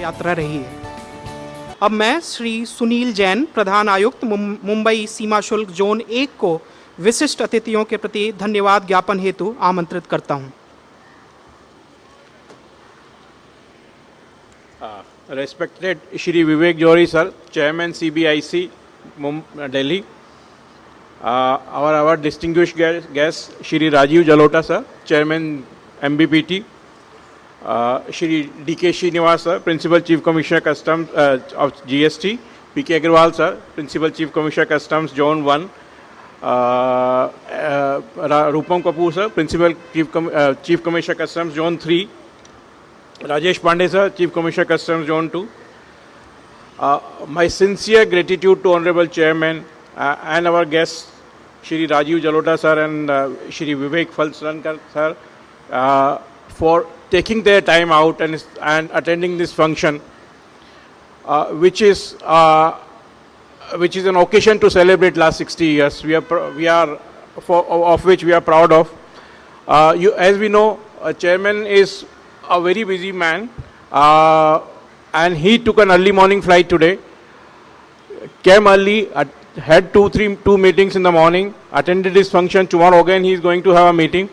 यात्रा रही है। अब मैं श्री सुनील जैन, प्रधान आयुक्त मुंबई सीमा शुल्क zone 1 को विशिष्ट अतिथियों के प्रति धन्यवाद ज्ञापन हेतु आमंत्रित करता हूं। Respected Shri Vivek Johri sir, Chairman CBIC, Delhi. Our distinguished guest, Shri Rajiv Jalota sir, Chairman MBPT, Shri D.K. Srinivas sir, Principal Chief Commissioner Customs of GST, P.K. Agarwal sir, Principal Chief Commissioner Customs Zone 1, Rupam Kapoor sir, Principal Chief Commissioner Customs Zone 3, Rajesh Pandey sir, Chief Commissioner Customs Zone 2. My sincere gratitude to Honorable Chairman and our guests, Shri Rajiv Jalota sir and Shri Vivek Falsrankar sir, for taking their time out and attending this function, which is an occasion to celebrate last 60 years. Of which we are proud of. As we know, Chairman is a very busy man, and he took an early morning flight today. Came early, had two meetings in the morning, attended this function. Tomorrow again he is going to have a meeting.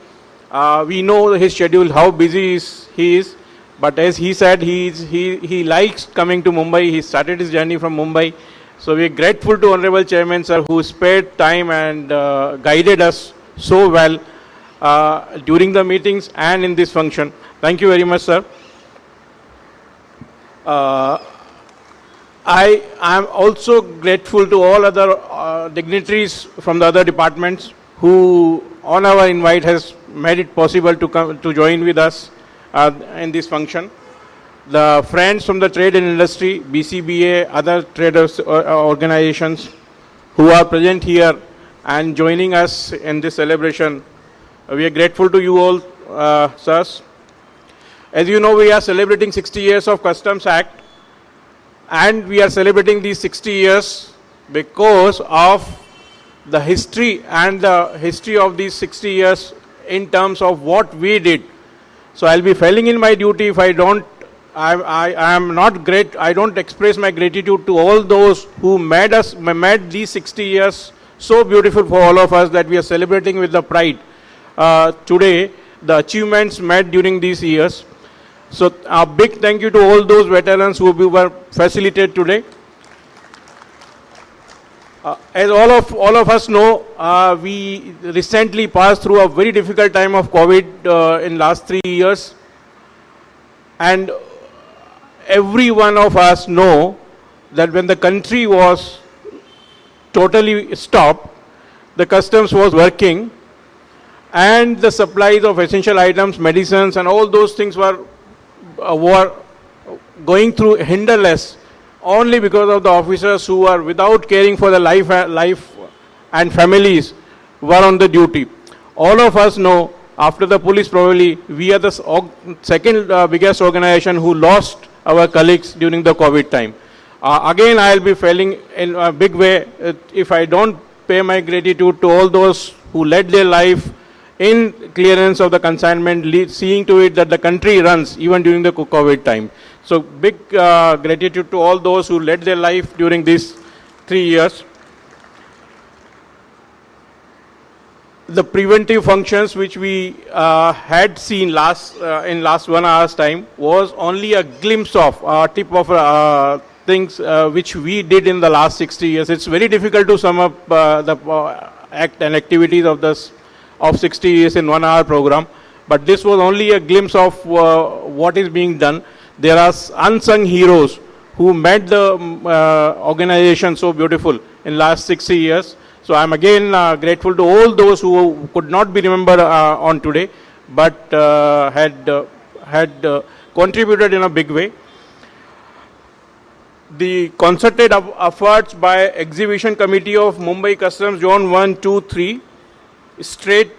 We know his schedule, how busy he is, but as he said, he likes coming to Mumbai. He started his journey from Mumbai. So we are grateful to Honorable Chairman sir, who spared time and guided us so well during the meetings and in this function. Thank you very much, sir. I am also grateful to all other dignitaries from the other departments who, on our invite, has made it possible to come to join with us in this function. The friends from the trade and industry, BCBA, other traders organizations who are present here and joining us in this celebration. We are grateful to you all, sirs. As you know, we are celebrating 60 years of Customs Act, and we are celebrating these 60 years because of the history and the history of these 60 years in terms of what we did. So I'll be failing in my duty if I don't express my gratitude to all those who made these 60 years so beautiful for all of us that we are celebrating with the pride today, the achievements made during these years. So a big thank you to all those veterans who were facilitated today. As all of us know, we recently passed through a very difficult time of COVID in last 3 years, and every one of us know that when the country was totally stopped, the customs was working, and the supplies of essential items, medicines, and all those things were going through hinderless only because of the officers who are, without caring for the life and families, were on the duty. All of us know, after the police probably, we are the second biggest organization who lost our colleagues during the COVID time. Again, I will be failing in a big way if I don't pay my gratitude to all those who led their life in clearance of the consignment, seeing to it that the country runs even during the COVID time. So big gratitude to all those who led their life during these 3 years. The preventive functions which we had seen in last 1 hour's time was only a glimpse of, tip of things which we did in the last 60 years. It's very difficult to sum up the act and activities of 60 years in 1 hour program, but this was only a glimpse of what is being done. There are unsung heroes who made the organization so beautiful in last 60 years. So I'm again grateful to all those who could not be remembered on today, but had contributed in a big way. The concerted efforts by Exhibition Committee of Mumbai Customs Zone 1, 2, 3, Street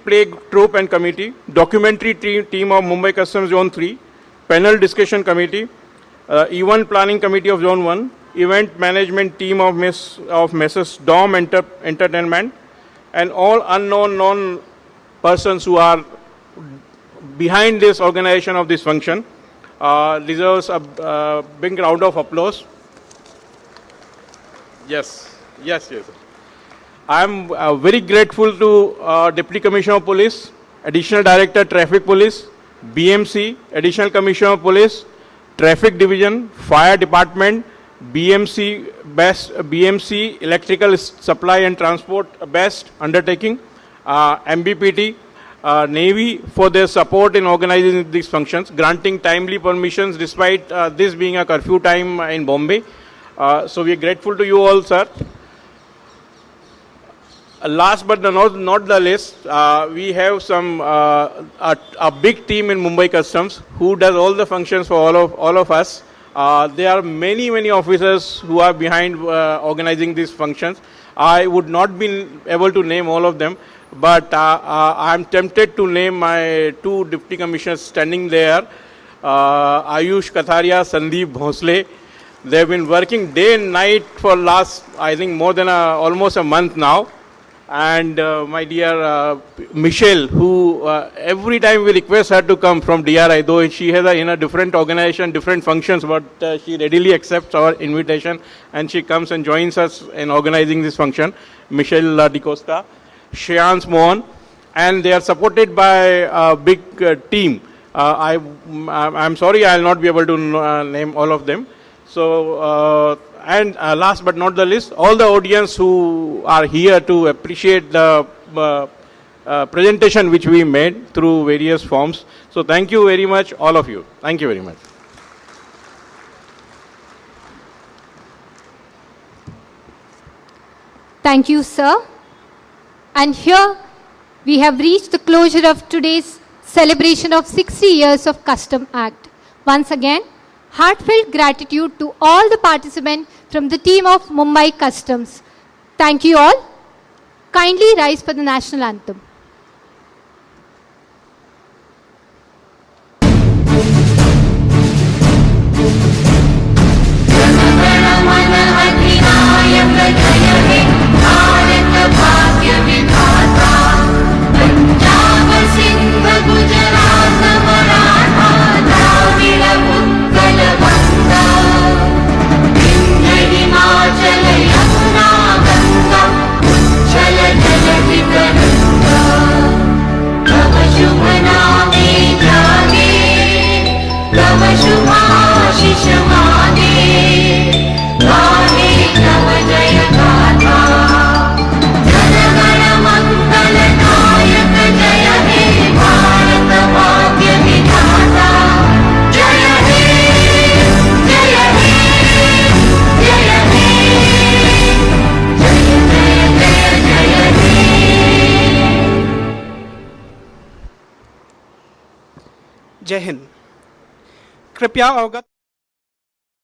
Play Troop and Committee, Documentary Team of Mumbai Customs Zone 3, Panel Discussion Committee, Event Planning Committee of Zone 1, Event Management Team of Messrs. Dom Entertainment, and all known persons who are behind this organization of this function deserves a big round of applause. Yes. I am very grateful to Deputy Commissioner of Police, Additional Director Traffic Police, BMC, Additional Commissioner of Police, Traffic Division, Fire Department, BMC best, BMC electrical supply and transport best undertaking, MBPT, Navy for their support in organizing these functions, granting timely permissions despite this being a curfew time in Bombay. So we are grateful to you all, sir. Last but not the least, we have some a big team in Mumbai Customs who does all the functions for all of us. There are many officers who are behind organizing these functions. I would not be able to name all of them, but I am tempted to name my two deputy commissioners standing there, Ayush Katharia, Sandeep Bhosle. They have been working day and night for last, I think, more than almost a month now. And my dear Michelle, who every time we request her to come from DRI, though she has in a different organization, different functions, but she readily accepts our invitation and she comes and joins us in organizing this function. Michelle Di Costa, Shreyans Mohan, and they are supported by a big team. I'm sorry I'll not be able to name all of them. So, and last but not the least, all the audience who are here to appreciate the presentation which we made through various forms. So thank you very much, all of you. Thank you very much. Thank you, sir. And here we have reached the closure of today's celebration of 60 years of Custom Act. Once again, heartfelt gratitude to all the participants from the team of Mumbai Customs. Thank you all. Kindly rise for the national anthem. जय हिंद। कृपया अवगत